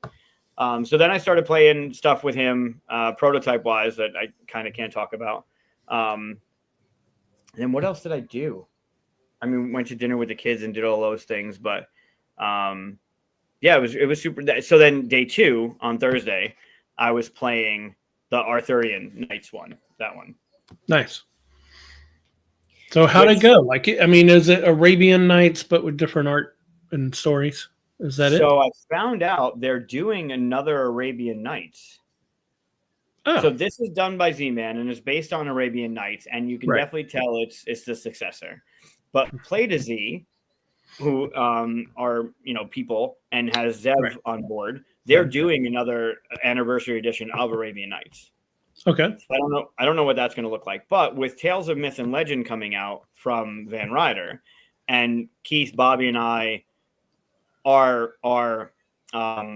So then I started playing stuff with him, prototype wise, that I kind of can't talk about. Then what else did I do? I mean, went to dinner with the kids and did all those things, but it was super. So then day 2 on Thursday, I was playing the Arthurian Knights one. That one. Nice. So how'd it go? Like, I mean, is it Arabian Nights but with different art and stories? Is that it? So I found out they're doing another Arabian Nights. Oh. So this is done by Z-Man and is based on Arabian Nights, and you can definitely tell it's the successor. But Play to Z, who are people and has Zev on board, they're doing another anniversary edition of Arabian Nights. Okay. So I don't know what that's going to look like, but with Tales of Myth and Legend coming out from Van Ryder, and Keith, Bobby, and I, our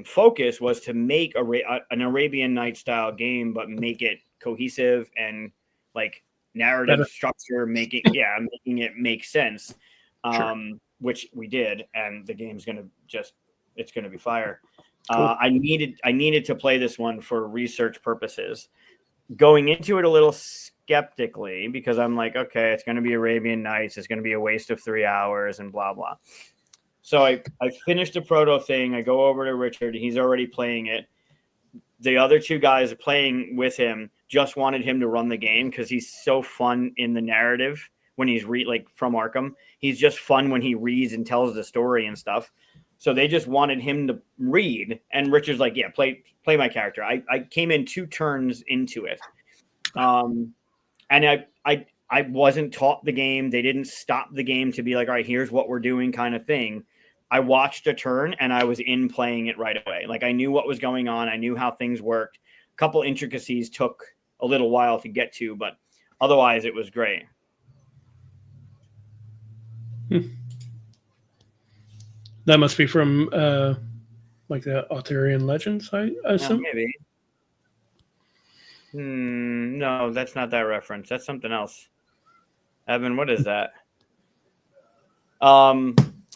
focus was to make an Arabian Nights style game, but make it cohesive and like narrative structure, making it make sense, which we did, and the game's it's gonna be fire. Cool. I needed to play this one for research purposes. Going into it a little skeptically because I'm like, okay, it's going to be Arabian Nights. It's going to be a waste of 3 hours and blah, blah. So I finished the proto thing. I go over to Richard. He's already playing it. The other 2 guys playing with him just wanted him to run the game because he's so fun in the narrative when he's from Arkham. He's just fun when he reads and tells the story and stuff. So they just wanted him to read, and Richard's like, yeah, play my character. I came in 2 turns into it. And I wasn't taught the game. They didn't stop the game to be like, all right, here's what we're doing kind of thing. I watched a turn and I was in playing it right away. Like I knew what was going on. I knew how things worked. A couple intricacies took a little while to get to, but otherwise it was great. That must be from like the Arthurian legends, I assume. Maybe. No, that's not that reference. That's something else. Evan, what is that?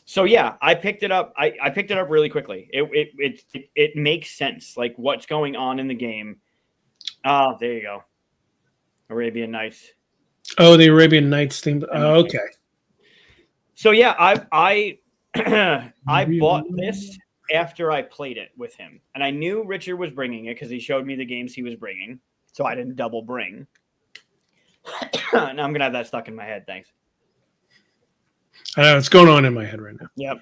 So yeah, I picked it up. I picked it up really quickly. It makes sense, like what's going on in the game. Oh, there you go. Arabian Nights. Oh, the Arabian Nights theme. Oh, okay. So yeah, I I bought this after I played it with him, and I knew Richard was bringing it because he showed me the games he was bringing, so I didn't double bring. Now I'm gonna have that stuck in my head. Thanks. I know it's going on in my head right now. Yep.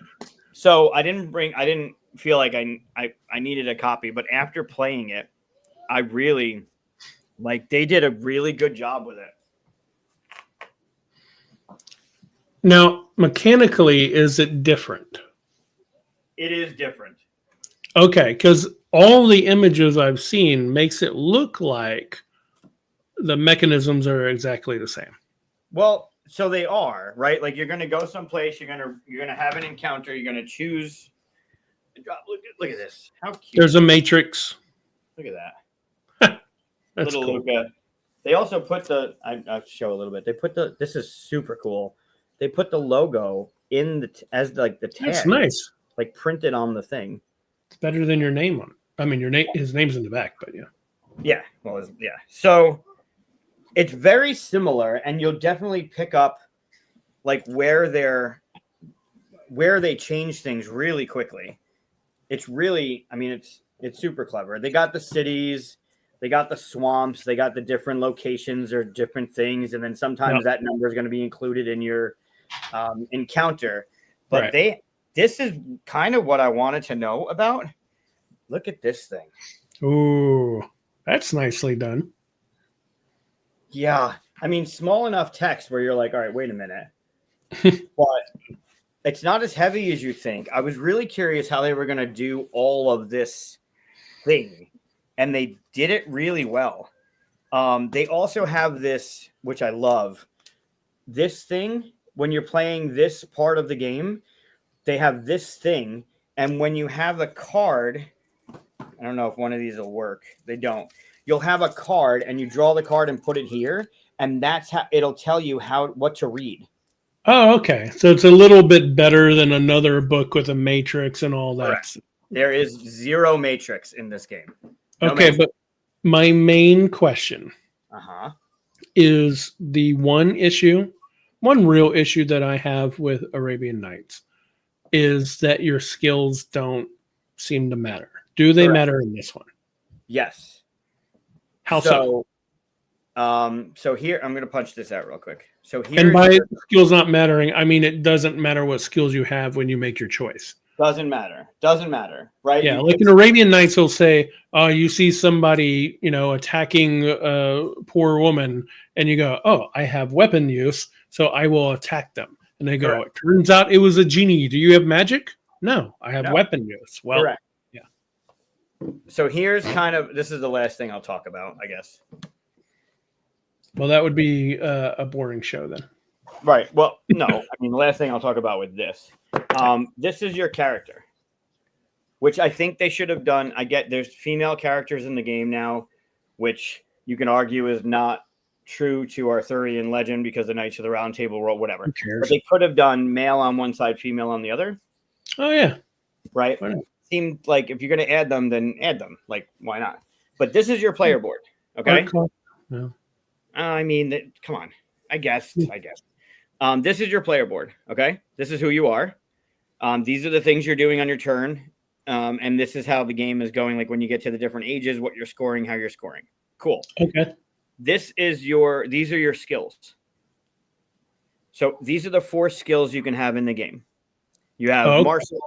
So I didn't feel like I needed a copy, but after playing it, I really they did a really good job with it. Now, mechanically, is it different? It is different. Okay, because all the images I've seen makes it look like the mechanisms are exactly the same. Well, so they are, right? Like you're going to go someplace, you're going to have an encounter, you're going to choose. Look at this. How cute. There's a matrix. Look at that. That's little cool. Luca. They also put I'll show a little bit. They put this is super cool. They put the logo in as the tag. That's nice. Like printed on the thing. It's better than your name on it. I mean, his name's in the back, but yeah. Yeah. Well, yeah. So it's very similar, and you'll definitely pick up like where they change things really quickly. It's really, I mean, it's super clever. They got the cities, they got the swamps, they got the different locations or different things, and then sometimes that number is going to be included in your encounter. But this is kind of what I wanted to know about. Look at this thing. Ooh, that's nicely done. Yeah. I mean, small enough text where you're like, all right, wait a minute. But it's not as heavy as you think. I was really curious how they were going to do all of this thing, and they did it really well. They also have this, which I love, this thing. When you're playing this part of the game, they have this thing, and when you have a card, I don't know if one of these will work. They don't. You'll have a card, and you draw the card and put it here, and that's how it'll tell you what to read. Oh, okay. So it's a little bit better than another book with a matrix and all that. Correct. There is 0 matrix in this game. No okay, matrix. but my main question is the one real issue that I have with Arabian Nights is that your skills don't seem to matter. Do they matter in this one? Yes. How so? So here, I'm going to punch this out real quick. So here, and by skills not mattering, I mean it doesn't matter what skills you have when you make your choice. Doesn't matter, right? Yeah, like in Arabian Nights, will say, "Oh, you see somebody, attacking a poor woman, and you go, oh, I have weapon use, so I will attack them." And they go, "It turns out it was a genie. Do you have magic?" "No, I have weapon use." Well, correct. Yeah. So here's this is the last thing I'll talk about, I guess. Well, that would be a boring show then. Right. Well, no. I mean, the last thing I'll talk about with this. This is your character, which I think they should have done. I get there's female characters in the game now, which you can argue is not true to Arthurian legend because the Knights of the Round Table wrote whatever. Who cares? But they could have done male on one side, female on the other. Oh, yeah. Right? Seemed like if you're going to add them, then add them. Like, why not? But this is your player board. Okay? No. I mean, come on. I guess. This is your player board. Okay? This is who you are. These are the things you're doing on your turn. And this is how the game is going. Like when you get to the different ages, what you're scoring, how you're scoring. Cool. Okay. These are your skills. So these are the 4 skills you can have in the game. You have Martial.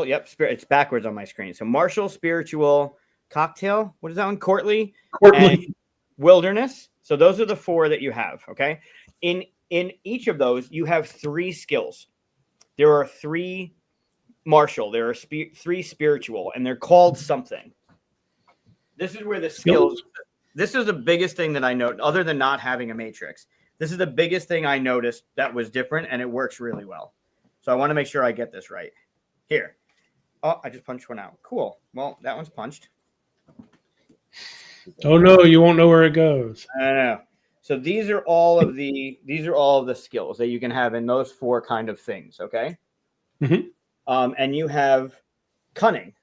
Yep. It's backwards on my screen. So martial, spiritual, cocktail. What is that one? Courtly. And wilderness. So those are the 4 that you have. Okay. In each of those, you have 3 skills. There are 3 martial. There are 3 spiritual, and they're called something. This is where the skills. This is the biggest thing that I note, other than not having a matrix. This is the biggest thing I noticed that was different, and it works really well. So I want to make sure I get this right. Here. Oh, I just punched one out. Cool. Well, that one's punched. Oh no, you won't know where it goes. I don't know. So these are all of the skills that you can have in those 4 kind of things. Okay. Mm-hmm. And you have cunning.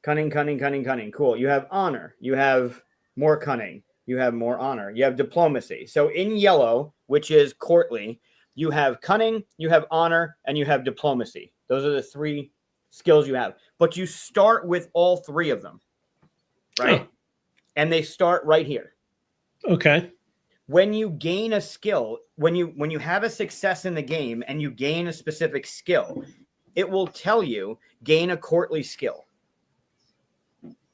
Cool. You have honor. You have more cunning. You have more honor. You have diplomacy. So in yellow, which is courtly, you have cunning, you have honor, and you have diplomacy. Those are the 3 skills you have. But you start with all 3 of them, right? Oh. And they start right here. Okay. When you gain a skill, when you have a success in the game and you gain a specific skill, it will tell you gain a courtly skill.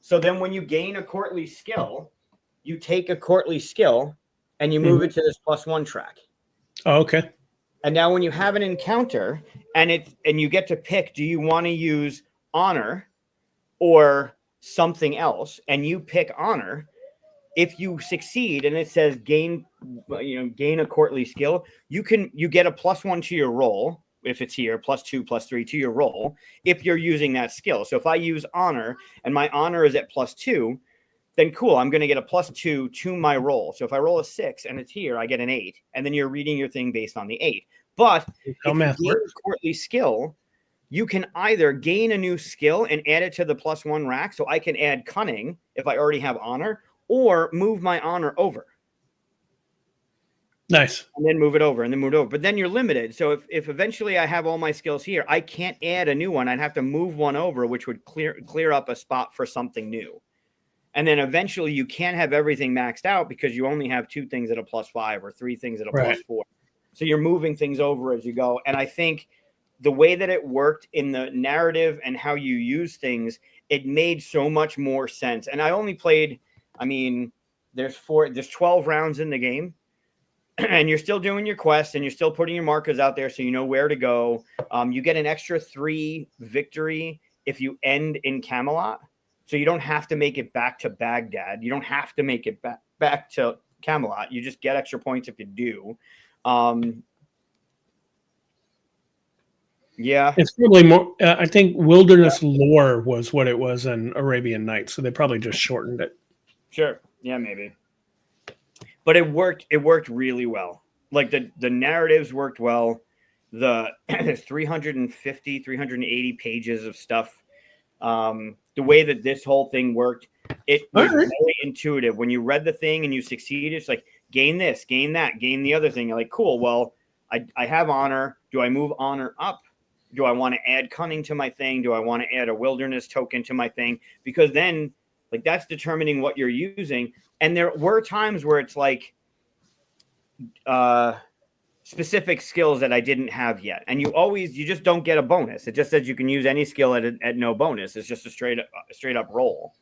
So then when you gain a courtly skill, you take a courtly skill and you move it to this +1 track. Oh, okay. And now when you have an encounter and you get to pick, do you want to use honor or something else? And you pick honor. If you succeed and it says gain a courtly skill, you get a +1 to your roll. If it's here, +2, +3 to your roll, if you're using that skill. So if I use honor and my honor is at +2, then cool, I'm going to get a +2 to my roll. So if I roll a 6 and it's here, I get an 8. And then you're reading your thing based on the 8. But if you gain a courtly skill, you can either gain a new skill and add it to the +1 rack. So I can add cunning if I already have honor, or move my honor over. Nice. And then move it over and then move it over. But then you're limited. So if eventually I have all my skills here, I can't add a new one. I'd have to move one over, which would clear up a spot for something new. And then eventually you can't have everything maxed out because you only have 2 things at a +5 or 3 things at a +4. So you're moving things over as you go. And I think the way that it worked in the narrative and how you use things, it made so much more sense. And I only played, there's 12 rounds in the game. And you're still doing your quests and you're still putting your markers out there so you know where to go. You get an extra 3 victory if you end in Camelot. So you don't have to make it back to Baghdad. You don't have to make it back to Camelot. You just get extra points if you do. Yeah. It's probably more, I think Wilderness Lore was what it was in Arabian Nights. So they probably just shortened it. Sure. Yeah, maybe. But it worked really well. Like the narratives worked well. There's 350, 380 pages of stuff. The way that this whole thing worked, it was very intuitive. When you read the thing and you succeeded, it's like, gain this, gain that, gain the other thing. You're like, cool, well, I have honor. Do I move honor up? Do I want to add cunning to my thing? Do I want to add a wilderness token to my thing? Because then, like, that's determining what you're using. And there were times where it's like specific skills that I didn't have yet. And you just don't get a bonus. It just says you can use any skill at no bonus. It's just a straight up roll.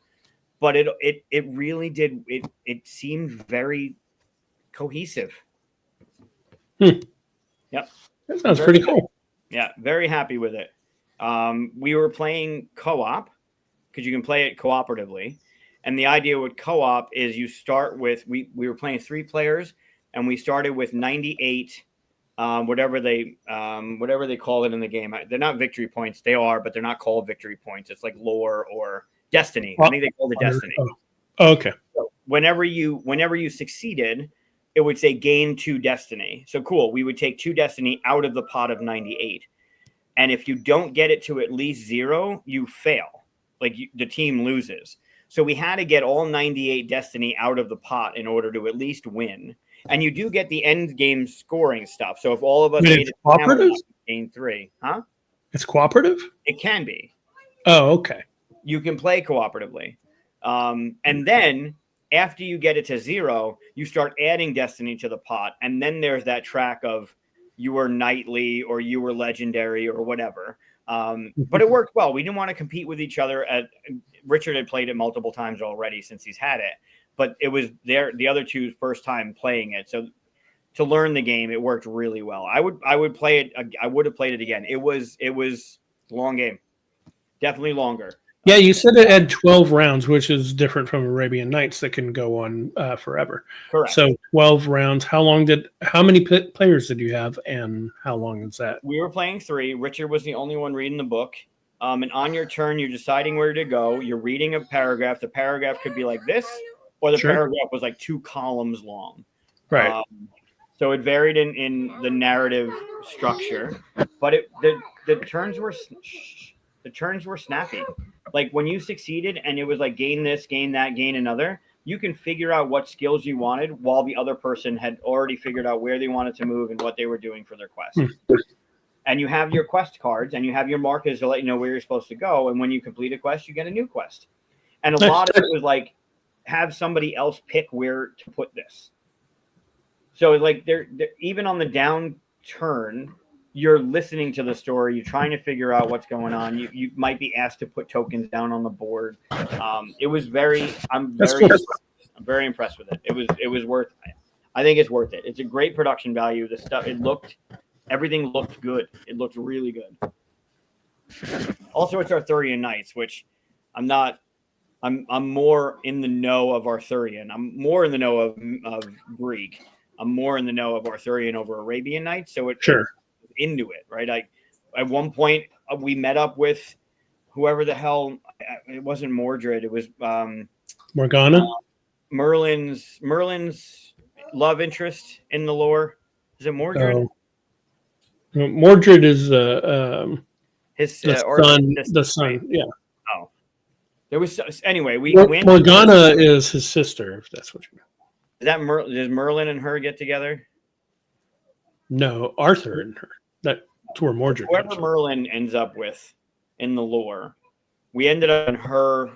But it really did. It seemed very cohesive. Yep. That sounds pretty cool. Yeah. Very happy with it. We were playing co-op because you can play it cooperatively. And the idea with co-op is you start with, we were playing 3 players and we started with 98, whatever they call it in the game. They're not victory points. They are, but they're not called victory points. It's like lore or destiny. I think they call it destiny. Oh, okay. So whenever you succeeded, it would say gain 2 destiny. So cool. We would take 2 destiny out of the pot of 98. And if you don't get it to at least 0, you fail. Like the team loses. So we had to get all 98 destiny out of the pot in order to at least win. And you do get the end game scoring stuff. So if all of us made it cooperative, gain 3, huh? It's cooperative? It can be. Oh, okay. You can play cooperatively. And then after you get it to 0, you start adding destiny to the pot. And then there's that track of you were knightly or you were legendary or whatever. But it worked well. We didn't want to compete with each other. Richard had played it multiple times already since he's had it, but it was the other two's first time playing it. So to learn the game, it worked really well. I would play it. I would have played it again. It was a long game, definitely longer. Yeah, you said it had 12 rounds, which is different from Arabian Nights that can go on forever. Correct. So 12 rounds. How many players did you have, and how long is that? We were playing 3. Richard was the only one reading the book. And on your turn, you're deciding where to go. You're reading a paragraph. The paragraph could be like this, or the paragraph was like 2 columns long. Right. So it varied in the narrative structure, but the turns were snappy. Like when you succeeded and it was like gain this, gain that, gain another, you can figure out what skills you wanted while the other person had already figured out where they wanted to move and what they were doing for their quest. And you have your quest cards and you have your markers to let you know where you're supposed to go. And when you complete a quest, you get a new quest. And a lot of it was like, have somebody else pick where to put this. So like they're even on the down turn, you're listening to the story. You're trying to figure out what's going on. You might be asked to put tokens down on the board. It was I'm very impressed with it. It was worth it. I think it's worth it. It's a great production value. The stuff, everything looked good. It looked really good. Also, it's Arthurian Nights, which I'm more in the know of Arthurian. I'm more in the know of Greek. I'm more in the know of Arthurian over Arabian Nights. So it's into it, right? At one point we met up with whoever the hell, it wasn't Mordred. It was Morgana. Merlin's love interest in the lore. Is it Mordred? Oh. Mordred is his the son. Yeah. Oh, there was anyway. Morgana is his sister. If that's what you mean. Does Merlin and her get together? No, Arthur and her. That's where Mordred. Whoever Merlin ends up with in the lore, we ended up in her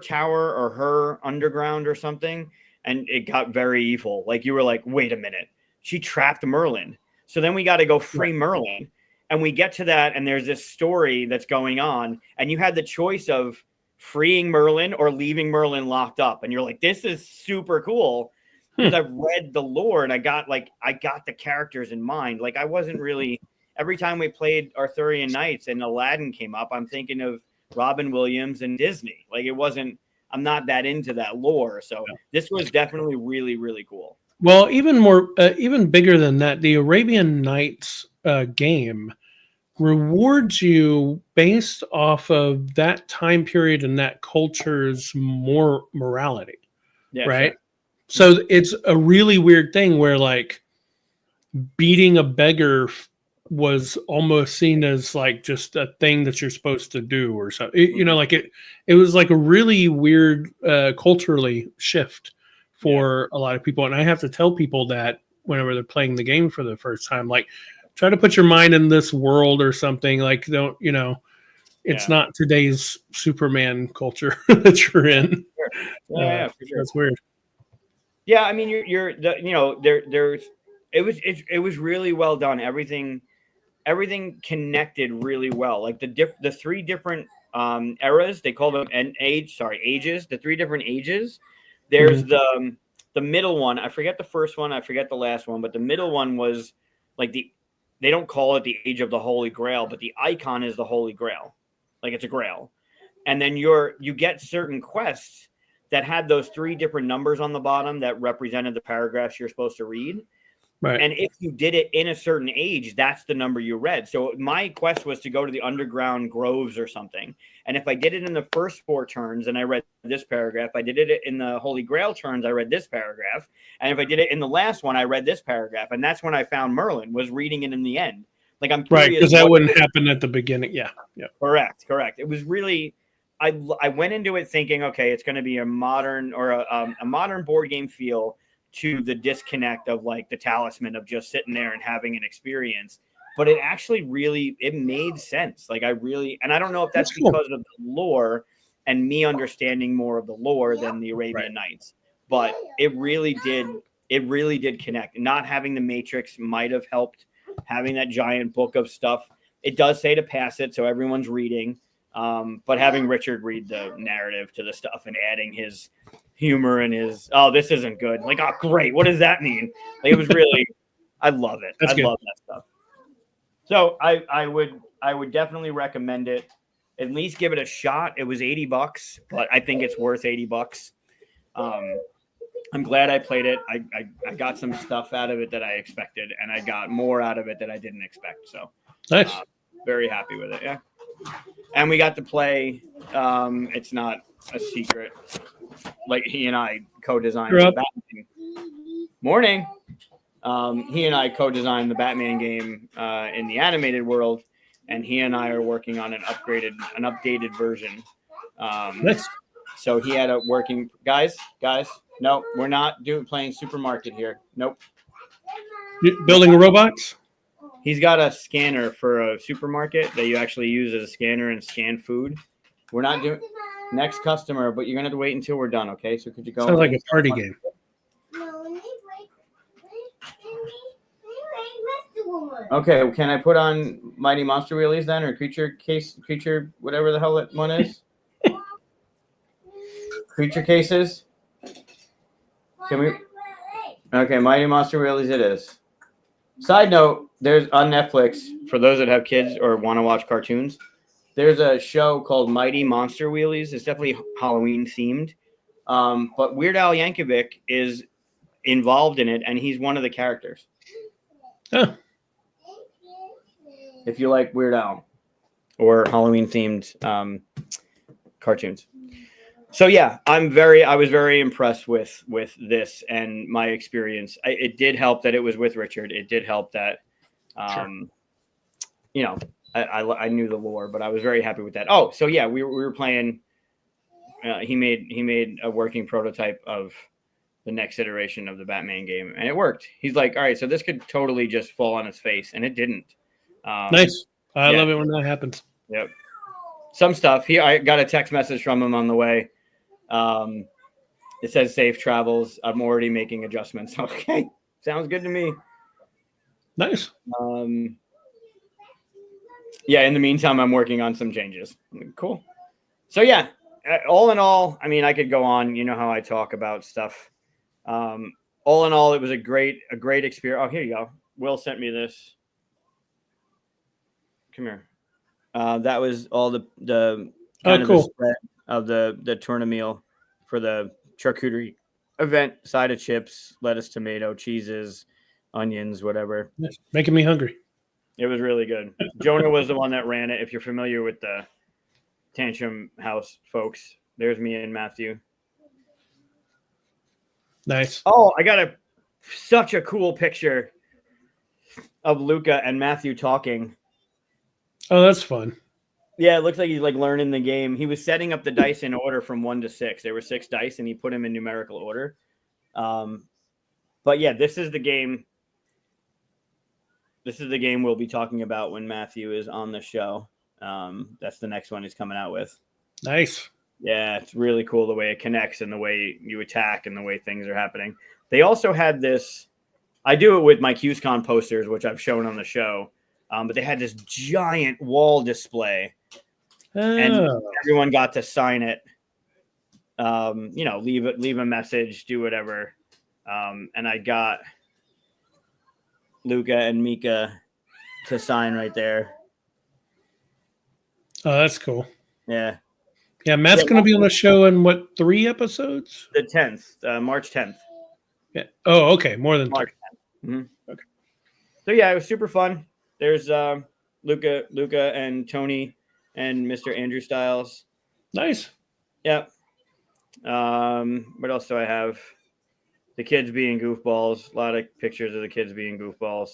tower or her underground or something, and it got very evil. Like you were like, wait a minute, she trapped Merlin. So then we got to go free Merlin, and we get to that, and there's this story that's going on, and you had the choice of freeing Merlin or leaving Merlin locked up, and you're like, this is super cool. Because I've read the lore and I got the characters in mind. Like I wasn't really, every time we played Arthurian Nights and Aladdin came up, I'm thinking of Robin Williams and Disney. Like I'm not that into that lore. So this was definitely really, really cool. Well, even bigger than that, the Arabian Nights game rewards you based off of that time period and that culture's morality. Yeah, right. Sure. So it's a really weird thing where like beating a beggar was almost seen as like just a thing that you're supposed to do or something. Like it was like a really weird culturally shift for a lot of people. And I have to tell people that whenever they're playing the game for the first time, like try to put your mind in this world or something. Like it's not today's Superman culture that you're in. Sure. Yeah, for sure. That's weird. Yeah, I mean, it was really well done. Everything connected really well. Like the 3 different eras, they call them ages. The 3 different ages. There's the middle one. I forget the first one. I forget the last one. But the middle one was like they don't call it the Age of the Holy Grail, but the icon is the Holy Grail. Like it's a grail, and then you get certain quests that had those 3 different numbers on the bottom that represented the paragraphs you're supposed to read. Right. And if you did it in a certain age, that's the number you read. So my quest was to go to the underground groves or something. And if I did it in the first 4 turns and I read this paragraph, I did it in the Holy Grail turns, I read this paragraph. And if I did it in the last one, I read this paragraph. And that's when I found Merlin, was reading it in the end. Like I'm curious. Right, because that wouldn't happen at the beginning. Yeah. Correct. It was really... I went into it thinking, okay, it's going to be a modern or a modern board game feel to the disconnect of like the Talisman of just sitting there and having an experience. But it actually really, it made sense. Like and I don't know if that's because of the lore and me understanding more of the lore than the Arabian Nights. But it really did connect. Not having the Matrix might have helped. Having that giant book of stuff, it does say to pass it, so everyone's reading. But having Richard read the narrative to the stuff and adding his humor and his, oh, this isn't good. Like, oh, great. What does that mean? Like, it was really, I love it. That's I good. love that stuff. So I would definitely recommend it. At least give it a shot. It was $80, but I think it's worth $80. I'm glad I played it. I got some stuff out of it that I expected, and I got more out of it that I didn't expect. So Nice. Very happy with it. Yeah. And we got to play. It's not a secret. Like he and I co-designed the Batman. Morning. He and I co-designed the Batman game in the animated world, and he and I are working on an updated version. Nice. So he had a working guys. No, we're not playing supermarket here. Nope. Building robots? He's got a scanner for a supermarket that you actually use as a scanner and scan food. We're not doing next customer, but you're gonna have to wait until we're done, okay? So could you go? Sounds like a party game. Okay, can I put on Mighty Monster Wheelies then, or creature, whatever the hell that one is? Creature cases? Can we? Okay, Mighty Monster Wheelies it is. Side note, there's on Netflix, for those that have kids or want to watch cartoons, there's a show called Mighty Monster Wheelies. It's definitely Halloween themed. But Weird Al Yankovic is involved in it, and he's one of the characters. Oh. If you like Weird Al or Halloween themed cartoons. So yeah, I was very impressed with this and my experience. It did help that it was with Richard. It did help that, you know, I knew the lore, but I was very happy with that. Oh, so yeah, we were playing. He made a working prototype of the next iteration of the Batman game, and it worked. He's like, all right, so this could totally just fall on its face, and it didn't. Nice. I love it when that happens. Yep. Some stuff. I got a text message from him on the way. It says safe travels. I'm already making adjustments. Okay. Sounds good to me. Nice. Yeah, in the meantime, I'm working on some changes. Cool. So yeah, all in all, I mean, I could go on. You know how I talk about stuff. All in all, it was a great experience. Oh, here you go. Will sent me this. Come here. That was all the kind of the spread of the tuna meal for the charcuterie event. Side of chips, lettuce, tomato, cheeses, onions, whatever. Yes. Making me hungry. It was really good. Jonah was the one that ran it. If you're familiar with the Tantrum House folks, there's me and Matthew. Nice. Oh, I got such a cool picture of Luca and Matthew talking. Oh, that's fun. Yeah, it looks like he's like learning the game. He was setting up the dice in order from 1 to 6. There were 6 dice, and he put them in numerical order. But yeah, this is the game. This is the game we'll be talking about when Matthew is on the show. That's the next one he's coming out with. Nice. Yeah, it's really cool the way it connects and the way you attack and the way things are happening. They also had this. I do it with my QSCon posters, which I've shown on the show. But they had this giant wall display, and everyone got to sign it. You know, leave a message, do whatever. And I got Luca and Mika to sign right there. Oh, that's cool. Yeah. Yeah, Matt's going to be on the show in what, 3 episodes? The 10th, March 10th. Yeah. Oh, okay, more than March 3. 10th. Mm-hmm. Okay. So yeah, it was super fun. There's Luca and Tony and Mr. Andrew Styles. Nice. Yeah. What else do I have? The kids being goofballs. A lot of pictures of the kids being goofballs.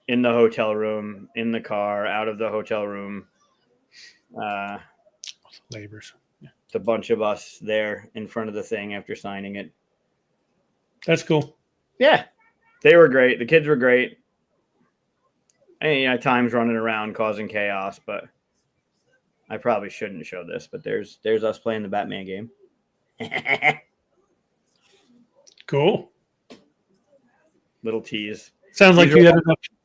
In the hotel room, in the car, out of the hotel room. Labors. Yeah. It's a bunch of us there in front of the thing after signing it. That's cool. Yeah. They were great. The kids were great. And, you know, at times running around causing chaos, but I probably shouldn't show this, but there's us playing the Batman game. Cool. Little tease. Sounds like These are you had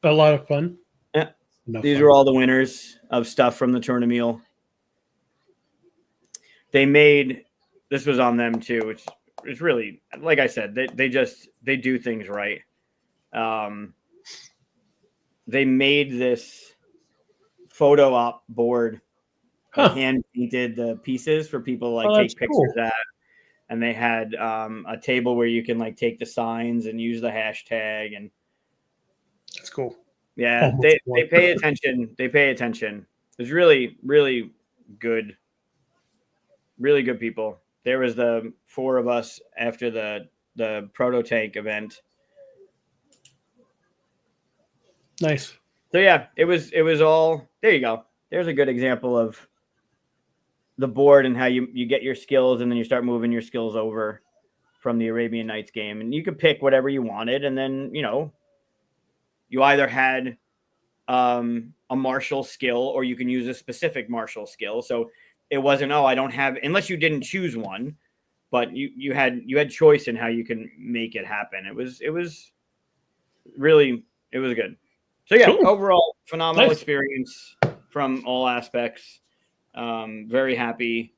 a lot of fun. Yeah. Enough These fun. are all the winners of stuff from the tournament. They made, this was on them too, which is really, like I said, they do things right. They made this photo op board, hand painted the pieces for people to take pictures at. And they had a table where you can take the signs and use the hashtag, and that's cool. Yeah, they pay attention. They pay attention. It's really, really good. Really good people. There was the 4 of us after the proto tank event. Nice. So yeah, it was all, there you go. There's a good example of the board and how you get your skills, and then you start moving your skills over from the Arabian Nights game, and you could pick whatever you wanted, and then you either had a martial skill, or you can use a specific martial skill. So it wasn't, I don't have, unless you didn't choose one, but you had choice in how you can make it happen. It was really, it was good. So yeah, cool. Overall phenomenal experience from all aspects. Very happy.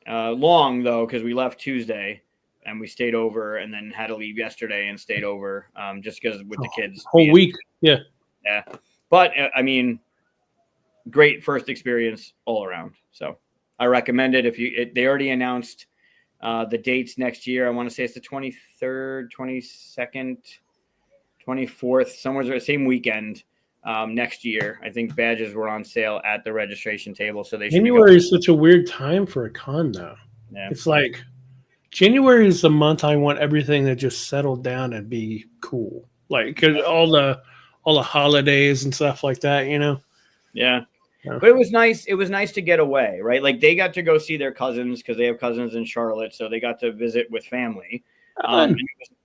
Long though, because we left Tuesday and we stayed over, and then had to leave yesterday and stayed over just because with the kids. Whole week. Yeah. Yeah. But I mean, great first experience all around. So I recommend it. They already announced the dates next year. I want to say it's the 23rd, 22nd, 24th, somewhere the same weekend next year. I think badges were on sale at the registration table. So January is such a weird time for a con though. Yeah. It's like January is the month I want everything to just settle down and be cool. Like 'cause all the holidays and stuff like that, Yeah. But it was nice. It was nice to get away, right? Like they got to go see their cousins because they have cousins in Charlotte. So they got to visit with family.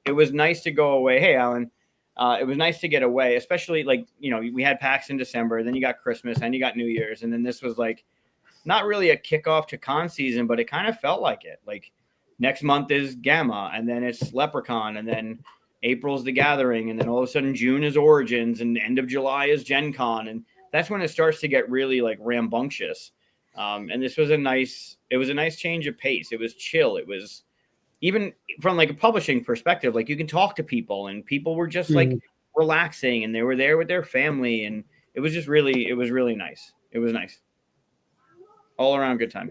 It was nice to go away. Hey, Alan, it was nice to get away, especially we had PAX in December, then you got Christmas and you got New Year's. And then this was not really a kickoff to con season, but it kind of felt like it. Like next month is Gamma, and then it's Leprechaun, and then April's the Gathering, and then all of a sudden June is Origins, and end of July is Gen Con, and that's when it starts to get really rambunctious. And this was a nice change of pace. It was chill. It was even from a publishing perspective, you can talk to people, and people were just relaxing, and they were there with their family, and it was really nice. It was nice. All around good time.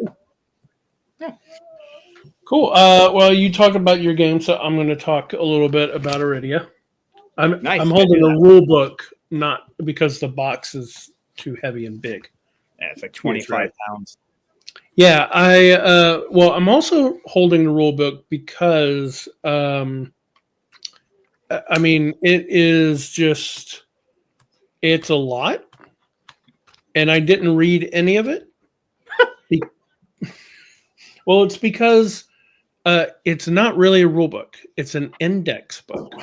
Yeah. Cool. Well, you talk about your game, so I'm going to talk a little bit about Iridia. I'm holding a rule book, not because the box is too heavy and big. Yeah, it's 25 pounds. Yeah, I'm also holding the rule book because, it is just, it's a lot, and I didn't read any of it. Well, it's because it's not really a rule book. It's an index book.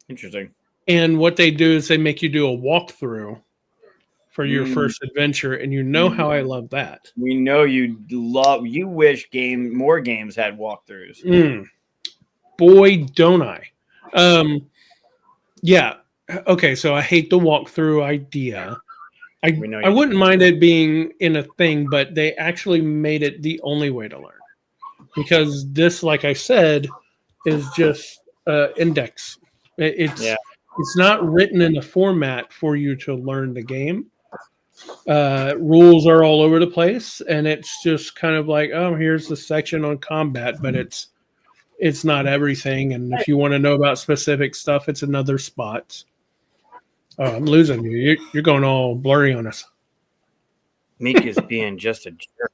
Interesting. And what they do is they make you do a walkthrough for your first adventure, and how I love that. We know you wish more games had walkthroughs. Boy, don't I. Yeah. Okay, so I hate the walkthrough idea. I wouldn't mind it being in a thing, but they actually made it the only way to learn. Because this, like I said, is just index. It's not written in a format for you to learn the game. Rules are all over the place, and it's just kind of here's the section on combat, but it's not everything. And if you want to know about specific stuff, it's another spot. Oh, I'm losing you. You're going all blurry on us. Meek is being just a jerk.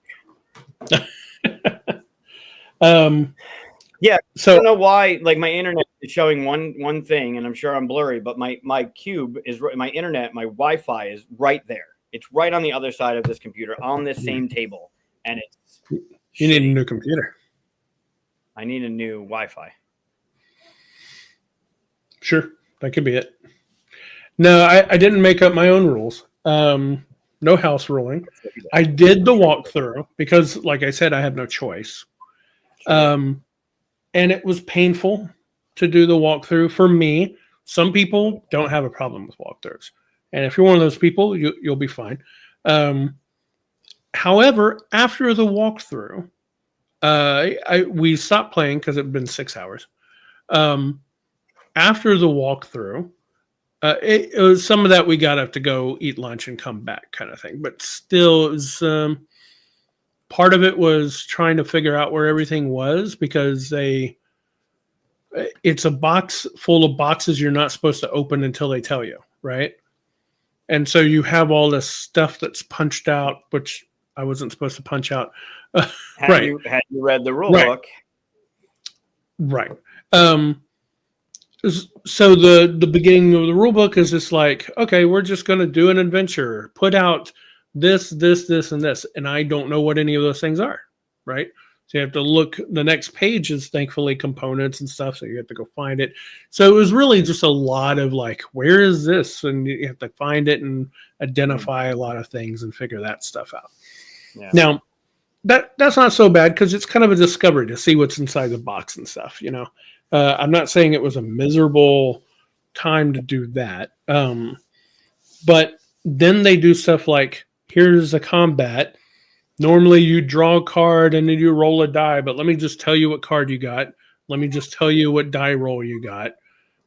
Yeah. So I don't know why. My internet is showing one thing, and I'm sure I'm blurry. But my cube is my internet. My Wi-Fi is right there. It's right on the other side of this computer on this same table, and it's. You need a new computer. I need a new Wi-Fi. Sure, that could be it. No, I didn't make up my own rules. no house ruling. I did the walkthrough because, like I said, I have no choice. Sure. And it was painful to do the walkthrough for me. Some people don't have a problem with walkthroughs, and if you're one of those people, you'll be fine. However, after the walkthrough, we stopped playing because it had been 6 hours. After the walkthrough, it was some of that we got up to go eat lunch and come back kind of thing, but still, it was part of it was trying to figure out where everything was because it's a box full of boxes you're not supposed to open until they tell you, right? And so you have all this stuff that's punched out, which I wasn't supposed to punch out. Had you read the rule book? Right. So the beginning of the rule book is just like, okay, we're just going to do an adventure, put out this, and this, and I don't know what any of those things are, right? So you have to look. The next page is thankfully components and stuff, so you have to go find it. So it was really just a lot of like, where is this? And you have to find it and identify a lot of things and figure that stuff out. Yeah. Now, that's not so bad because it's kind of a discovery to see what's inside the box and stuff, you know. I'm not saying it was a miserable time to do that. But then they do stuff like, here's a combat. Normally you draw a card and then you roll a die, but let me just tell you what card you got. Let me just tell you what die roll you got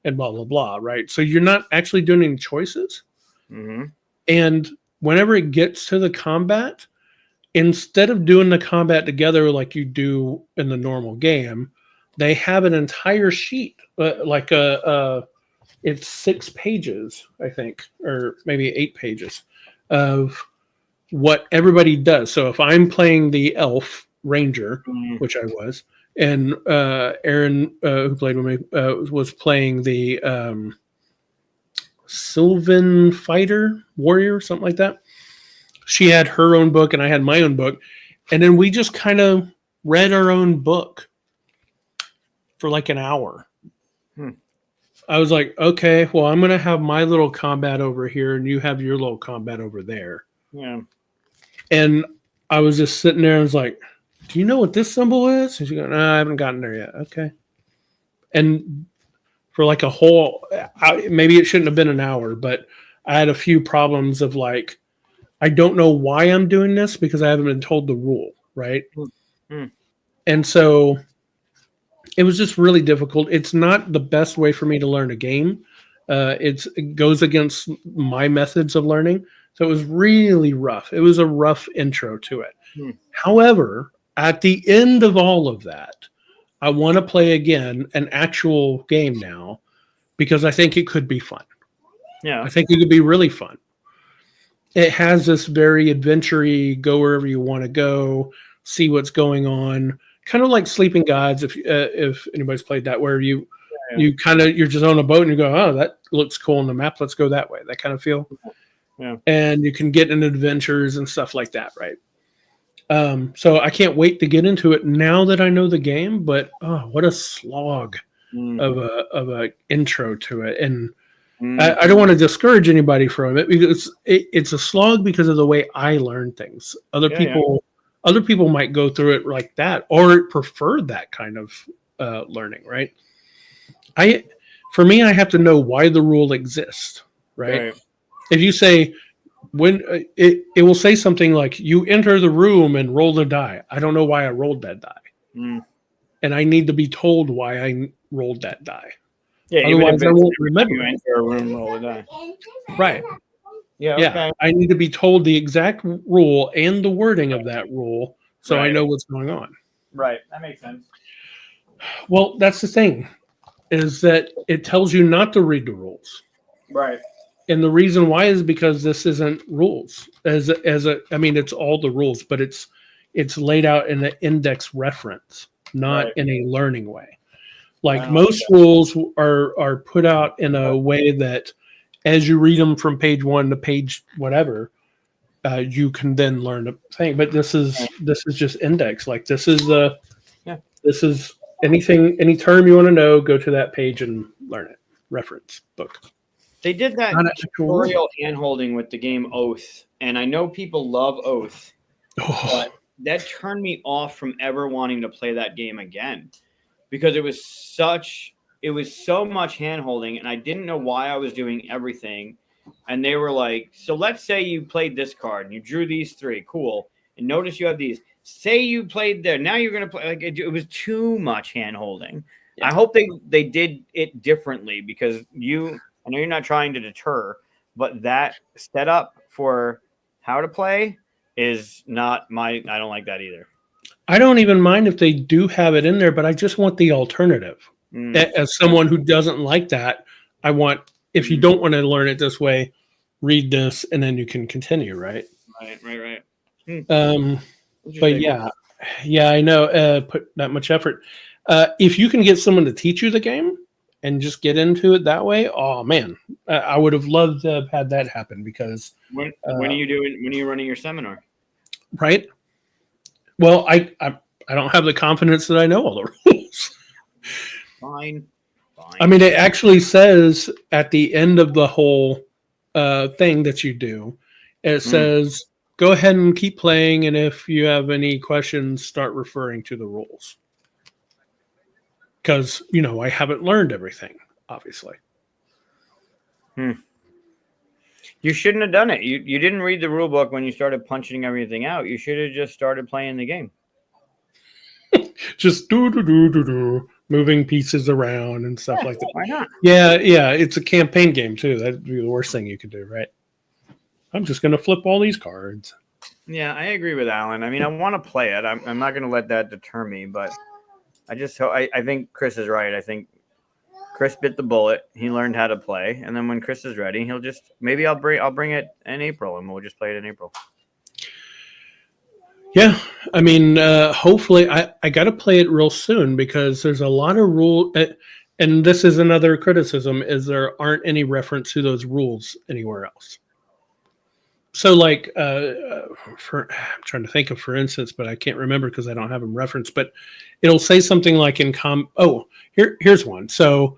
and blah, blah, blah, right? So you're not actually doing any choices. Mm-hmm. And whenever it gets to the combat, instead of doing the combat together like you do in the normal game, they have an entire sheet, it's 6 pages, I think, or maybe 8 pages of what everybody does. So if I'm playing the elf ranger, which I was, and Aaron, who played with me, was playing the Sylvan fighter warrior, something like that. She had her own book and I had my own book. And then we just kind of read our own book for like an hour. I was like, okay, well, I'm going to have my little combat over here and you have your little combat over there. Yeah. And I was just sitting there and was like, do you know what this symbol is? And she goes, no, I haven't gotten there yet. Okay. And for like a whole, maybe it shouldn't have been an hour, but I had a few problems of like, I don't know why I'm doing this because I haven't been told the rule, right? And so it was just really difficult. It's not the best way for me to learn a game. It goes against my methods of learning. So it was really rough. It was a rough intro to it. However, at the end of all of that, I want to play again an actual game now because I think it could be fun. Yeah. I think it could be really fun. It has this very adventure-y, go wherever you want to go, see what's going on. Kind of like Sleeping Gods, if anybody's played that, where you're just on a boat and you go, oh, that looks cool on the map. Let's go that way. That kind of feel. Yeah. And you can get in adventures and stuff like that, right? So I can't wait to get into it now that I know the game. But oh, what a slog of a intro to it, and I don't want to discourage anybody from it because it's a slog because of the way I learn things. Other people might go through it like that or prefer that kind of learning, right? For me, I have to know why the rule exists, right? If you say when it will say something like you enter the room and roll the die. I don't know why I rolled that die, and I need to be told why I rolled that die. Yeah, otherwise I won't remember. You enter a room, roll the die. Right. Yeah. Okay. Yeah. I need to be told the exact rule and the wording of that rule so I know what's going on. Right. That makes sense. Well, that's the thing, is that it tells you not to read the rules. Right. And the reason why is because this isn't rules. It's all the rules, but it's laid out in an index reference, not in a learning way. Like most rules are put out in a way that as you read them from page 1 to page whatever, you can then learn the thing. But this is just index. Like this is anything, any term you want to know, go to that page and learn it. Reference book. They did that Not an actual rule. tutorial hand-holding with the game Oath, and I know people love Oath, Oh, but that turned me off from ever wanting to play that game again because it was so much hand-holding, and I didn't know why I was doing everything. And they were like, so let's say you played this card and you drew these 3. Cool. And notice you have these. Say you played there. Now you're going to play. Like it was too much hand-holding. Yeah. I hope they did it differently because I know you're not trying to deter, but that setup for how to play is not I don't like that either. I don't even mind if they do have it in there, but I just want the alternative. As someone who doesn't like that, I want, if you don't want to learn it this way, read this and then you can continue, right? Right. But yeah, I know. Put that much effort. If you can get someone to teach you the game and just get into it that way, oh man, I would have loved to have had that happen because when are you running your seminar? Right. Well, I don't have the confidence that I know all the rules. Fine. I mean, it actually says at the end of the whole thing that you do, it says, go ahead and keep playing. And if you have any questions, start referring to the rules. Because, I haven't learned everything, obviously. You shouldn't have done it. You didn't read the rule book when you started punching everything out. You should have just started playing the game. Just moving pieces around and stuff like that. Why not? Yeah. It's a campaign game too. That'd be the worst thing you could do, right? I'm just going to flip all these cards. Yeah, I agree with Alan. I mean, I want to play it. I'm not going to let that deter me, but I think Chris is right. I think Chris bit the bullet. He learned how to play, and then when Chris is ready, he'll just maybe I'll bring it in April, and we'll just play it in April. Yeah, I mean, hopefully, I got to play it real soon because there's a lot of rule, and this is another criticism: is there aren't any reference to those rules anywhere else. So, like, I'm trying to think of, for instance, but I can't remember because I don't have them referenced. But it'll say something like here's one. So,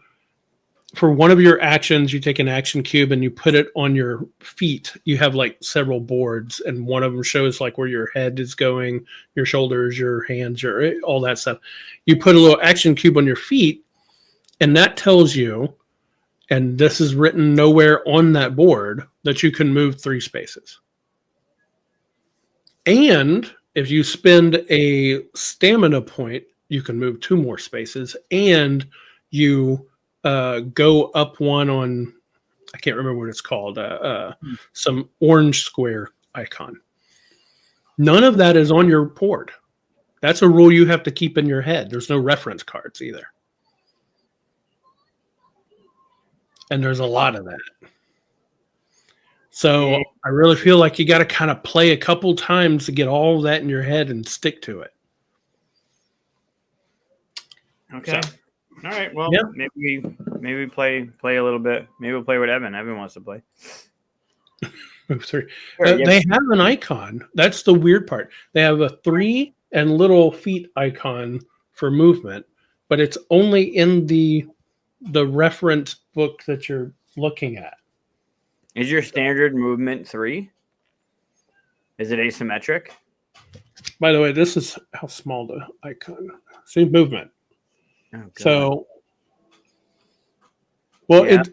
for one of your actions, you take an action cube and you put it on your feet. You have like several boards, and one of them shows like where your head is going, your shoulders, your hands, all that stuff. You put a little action cube on your feet, and that tells you, and this is written nowhere on that board, that you can move 3 spaces. And if you spend a stamina point, you can move 2 more spaces, and you go up one on, I can't remember what it's called, some orange square icon. None of that is on your board. That's a rule you have to keep in your head. There's no reference cards either. And there's a lot of that. So I really feel like you got to kind of play a couple times to get all of that in your head and stick to it. Okay. So, all right. Well, yeah. maybe play a little bit. Maybe we'll play with Evan. Evan wants to play. Move 3. Sure, they have an icon. That's the weird part. They have a 3 and little feet icon for movement, but it's only in the reference book that you're looking at. Is your standard movement 3? Is it asymmetric? By the way, this is how small the icon. See, movement. Oh, so, well, yeah.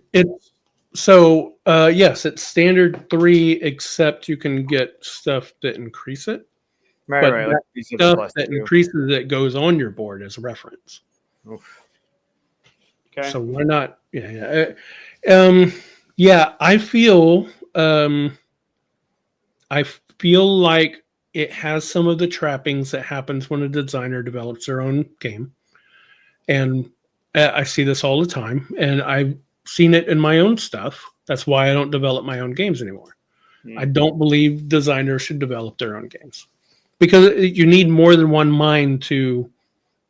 Yes, it's standard 3, except you can get stuff that increase it. Right, but right. That stuff that increases it goes on your board as reference. Oof. Okay. So why not? Yeah. I feel like it has some of the trappings that happens when a designer develops their own game. And I see this all the time, and I've seen it in my own stuff. That's why I don't develop my own games anymore. I don't believe designers should develop their own games because you need more than one mind to.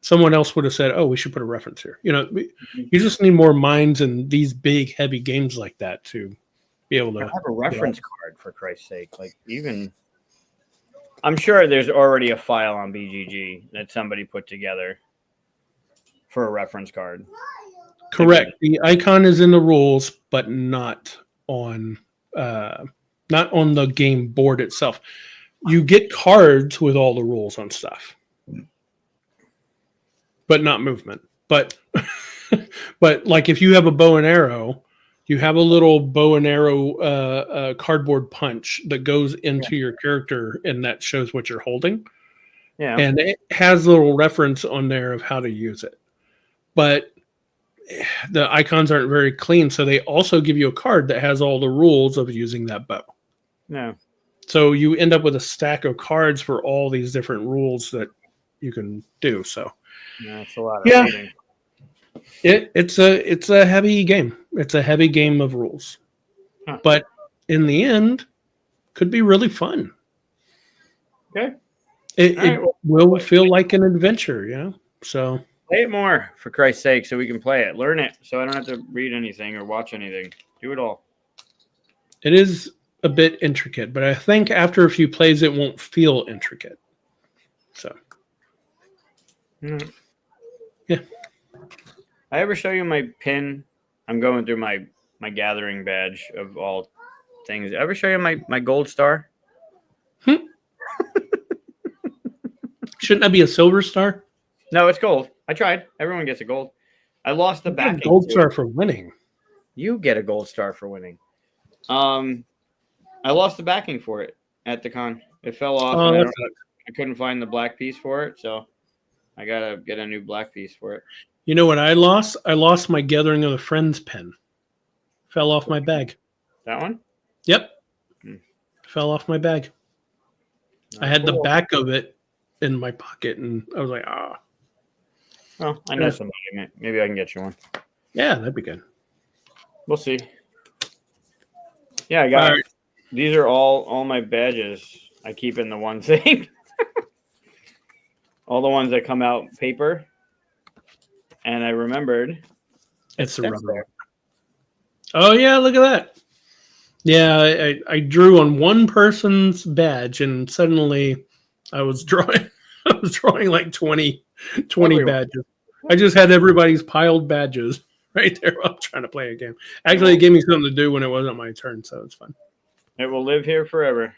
Someone else would have said, "Oh, we should put a reference here." You just need more minds in these big, heavy games like that to be able to have a reference card, for Christ's sake. Like, even I'm sure there's already a file on BGG that somebody put together for a reference card. Correct. The icon is in the rules, but not on the game board itself. You get cards with all the rules on stuff, but not movement. But but like if you have a bow and arrow, you have a little bow and arrow cardboard punch that goes into your character, and that shows what you're holding. Yeah, And it has a little reference on there of how to use it. But the icons aren't very clean, so they also give you a card that has all the rules of using that bow. no. So you end up with a stack of cards for all these different rules that you can do. So That's a lot of Yeah. reading. it's a heavy game. It's a heavy game of rules. Huh. But in the end, could be really fun. Okay. It All right, will feel like an adventure, So Play it more, for Christ's sake, so we can play it. Learn it, so I don't have to read anything or watch anything. Do it all. it is a bit intricate, but I think after a few plays, it won't feel intricate. So Mm. Yeah. I ever show you my pin? I'm going through my gathering badge of all things. Ever show you my gold star? Shouldn't that be a silver star? No, it's gold. I tried. Everyone gets a gold. I lost the You got a backing. gold to it. star for winning. You get a gold star for winning. I lost the backing for it at the con. It fell off. Oh, and that's I couldn't find the black piece for it, so I gotta get a new black piece for it. You know what I lost? I lost my Gathering of the Friends pen. Fell off my bag. That one? Yep. Hmm. Fell off my bag. I had the Cool. back of it in my pocket, and I was like, Well, I know somebody. Maybe I can get you one. yeah, that'd be good. We'll see. Yeah, I got. All right. These are all my badges. I keep in the one thing. All the ones that come out paper. And I remembered. It's a that's rubber. there. Oh, yeah, look at that. Yeah, I drew on one person's badge, and suddenly I was drawing like 20 Everyone. badges. I just had everybody's piled badges right there while I'm trying to play a game. Actually, it gave me something to do when it wasn't my turn, so it's fun. It will live here forever.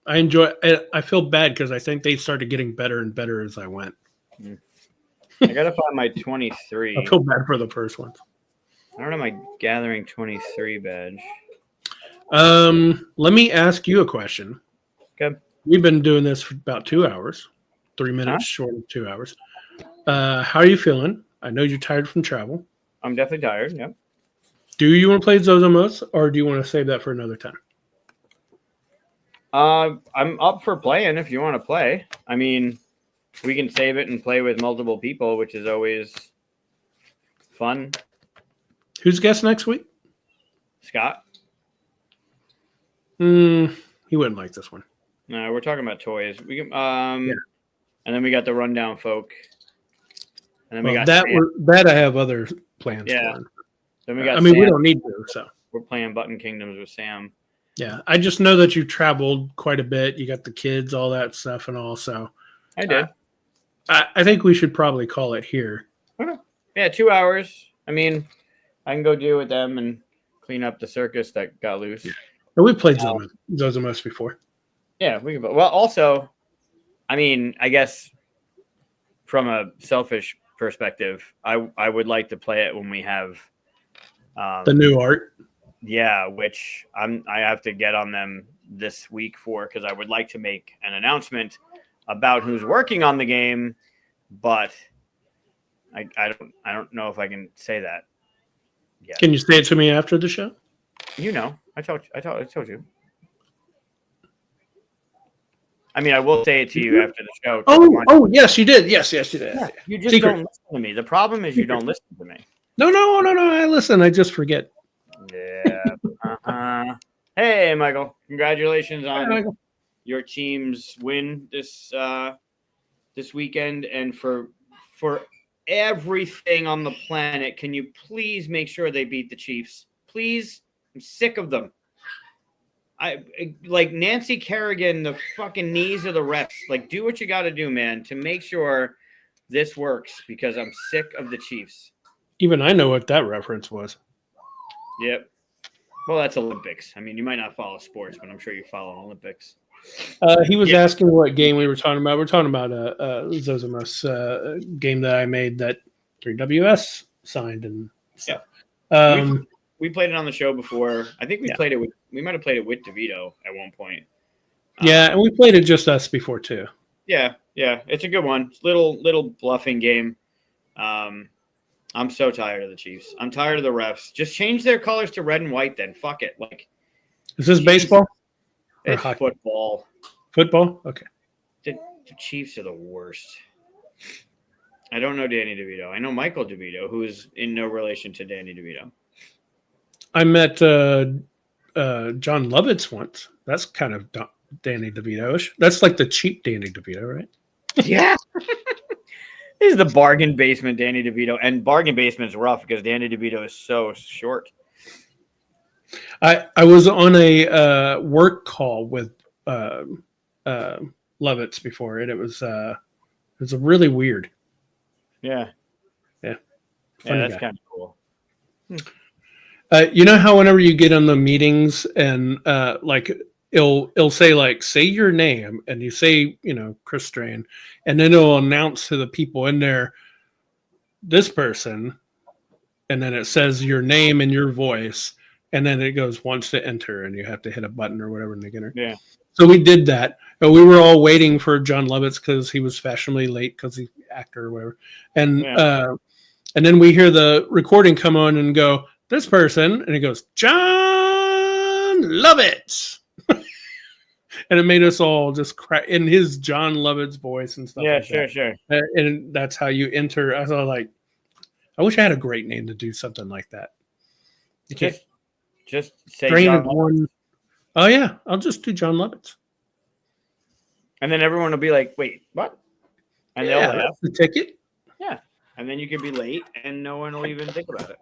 I enjoy it. I feel bad because I think they started getting better and better as I went. I gotta find my 23. I feel bad for the first ones. I don't have my Gathering 23 badge. Let me ask you a question. Okay. We've been doing this for about 2 hours, 3 minutes short of 2 hours. How are you feeling? I know you're tired from travel. I'm definitely tired. Yep. Do you want to play Zosimos, or do you want to save that for another time? I'm up for playing if you want to play. I mean, we can save it and play with multiple people, which is always fun. Who's guest next week? Scott? He wouldn't like this one. No, we're talking about toys. We can, and then we got the rundown folk. And then we got Sam. That I have other plans Yeah. for. Then we got we Sam. don't need to, so. We're playing Button Kingdoms with Sam. Yeah, I just know that you traveled quite a bit. You got the kids, all that stuff, and all. So I did. I think we should probably call it here. Okay. Yeah, 2 hours. I mean, I can go deal with them and clean up the circus that got loose. But we've played Zosimos before. Yeah, we can. Well, also, I mean, I guess from a selfish perspective, I would like to play it when we have The new art. Yeah, which I have to get on them this week for, because I would like to make an announcement about who's working on the game, but I don't know if I can say that yet. Can you say it to me after the show? You know, I told you. I mean, I will say it to you after the show. Oh, yes, you did. Yes, you did. Yeah, you just don't listen to me. The problem is you don't listen to me. No. I listen. I just forget. Yeah. Hey, Michael. Congratulations on your team's win this weekend, and for everything on the planet. Can you please make sure they beat the Chiefs? Please. I'm sick of them. I like Nancy Kerrigan, the fucking knees of the refs. Like, do what you got to do, man, to make sure this works, because I'm sick of the Chiefs. Even I know what that reference was. Yep. Well, that's Olympics. I mean, you might not follow sports, but I'm sure you follow Olympics. He was asking what game we were talking about. We're talking about a Zosimos game that I made that 3WS signed and stuff. We played it on the show before. I think we played it with. We might have played it with DeVito at one point. Yeah, and we played it just us before too. Yeah, it's a good one. Little bluffing game. I'm so tired of the Chiefs. I'm tired of the refs. Just change their colors to red and white. Then fuck it. Like, is this baseball? It's football. Football? Okay. The Chiefs are the worst. I don't know Danny DeVito. I know Michael DeVito, who is in no relation to Danny DeVito. I met John Lovitz once. That's kind of Danny DeVito-ish. That's like the cheap Danny DeVito, right? Yeah. This is the bargain basement Danny DeVito. And bargain basement's rough because Danny DeVito is so short. I was on a work call with Lovitz before, and it was really weird. Yeah. Yeah, that's kind of cool. You know how whenever you get on the meetings and like it'll say like say your name and you say Chris Strain, and then it'll announce to the people in there this person, and then it says your name and your voice, and then it goes wants to enter, and you have to hit a button or whatever and they enter. Yeah. So we did that. And we were all waiting for John Lovitz because he was fashionably late because he's an actor or whatever. And then we hear the recording come on and go, this person, and it goes, John Lovitz. And it made us all just cry in his John Lovitz voice and stuff. Yeah, like sure. And that's how you enter. I was like, I wish I had a great name to do something like that. You can't just say John one. Oh yeah, I'll just do John Lovitz. And then everyone will be like, wait, what? And they'll laugh. That's the ticket. Yeah. And then you could be late and no one will even think about it.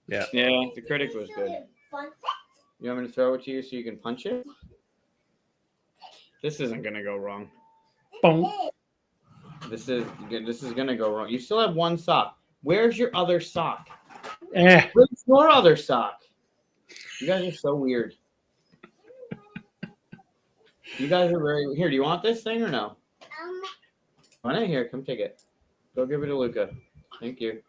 Yeah. Yeah, the critic was good. You want me to throw it to you so you can punch it? This isn't gonna go wrong. Boom. This is gonna go wrong. You still have one sock. Where's your other sock? Where's your other sock? You guys are so weird. You guys are very here. Do you want this thing or no? Why not? Here, come take it. Go give it to Luca. Thank you.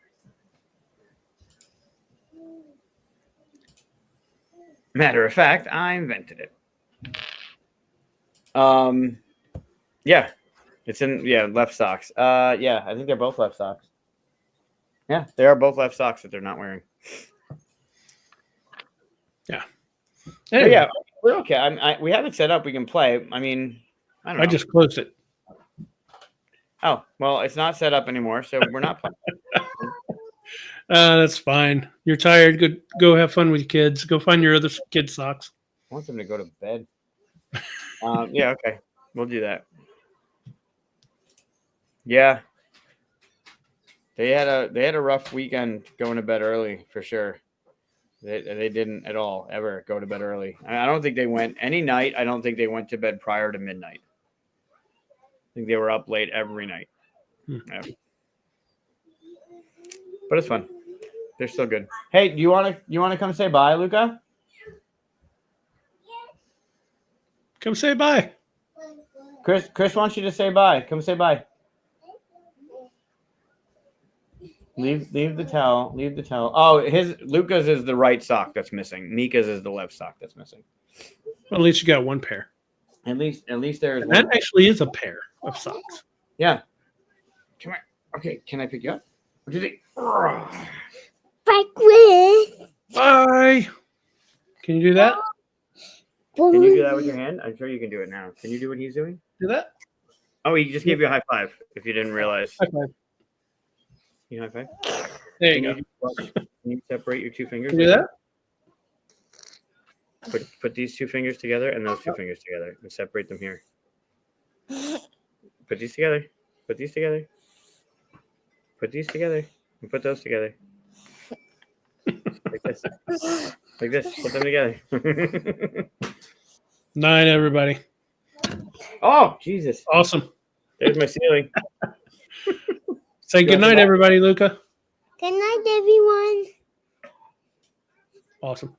Matter of fact, I invented it. Yeah, it's in left socks. Yeah, I think they're both left socks. Yeah, they are both left socks that they're not wearing. Yeah. Anyway. Yeah, we're okay. We have it set up. We can play. I mean, I don't know. I just closed it. Oh, well, it's not set up anymore, so we're not playing. That's fine. You're tired. Go have fun with your kids. Go find your other kid socks. I want them to go to bed. Yeah, okay. We'll do that. Yeah. They had a rough weekend going to bed early for sure. They didn't at all ever go to bed early. I don't think they went any night. I don't think they went to bed prior to midnight. I think they were up late every night. Yeah. But it's fun. They're still good. Hey, do you want to come say bye, Luca? Come say bye. Chris wants you to say bye. Come say bye. Leave the towel. Leave the towel. Oh, Luca's is the right sock that's missing. Mika's is the left sock that's missing. Well, at least you got one pair. At least there's one. That actually is a pair of socks. Yeah. Come here. Okay, can I pick you up? What do you think? Bye, Chris. Bye. Can you do that? Can you do that with your hand? I'm sure you can do it now. Can you do what he's doing? Do that? Oh, he just gave you a high five. If you didn't realize. High five. You high five? There you go. Can you separate your two fingers? Can you do that? Put these two fingers together and those two fingers together and separate them here. Put these together. Put these together. Put these together and put those together. Like this. Like this. Put them together. Night, everybody. Oh, Jesus. Awesome. There's my ceiling. Say You good want some night, back? everybody, Luca. Good night, everyone. Awesome.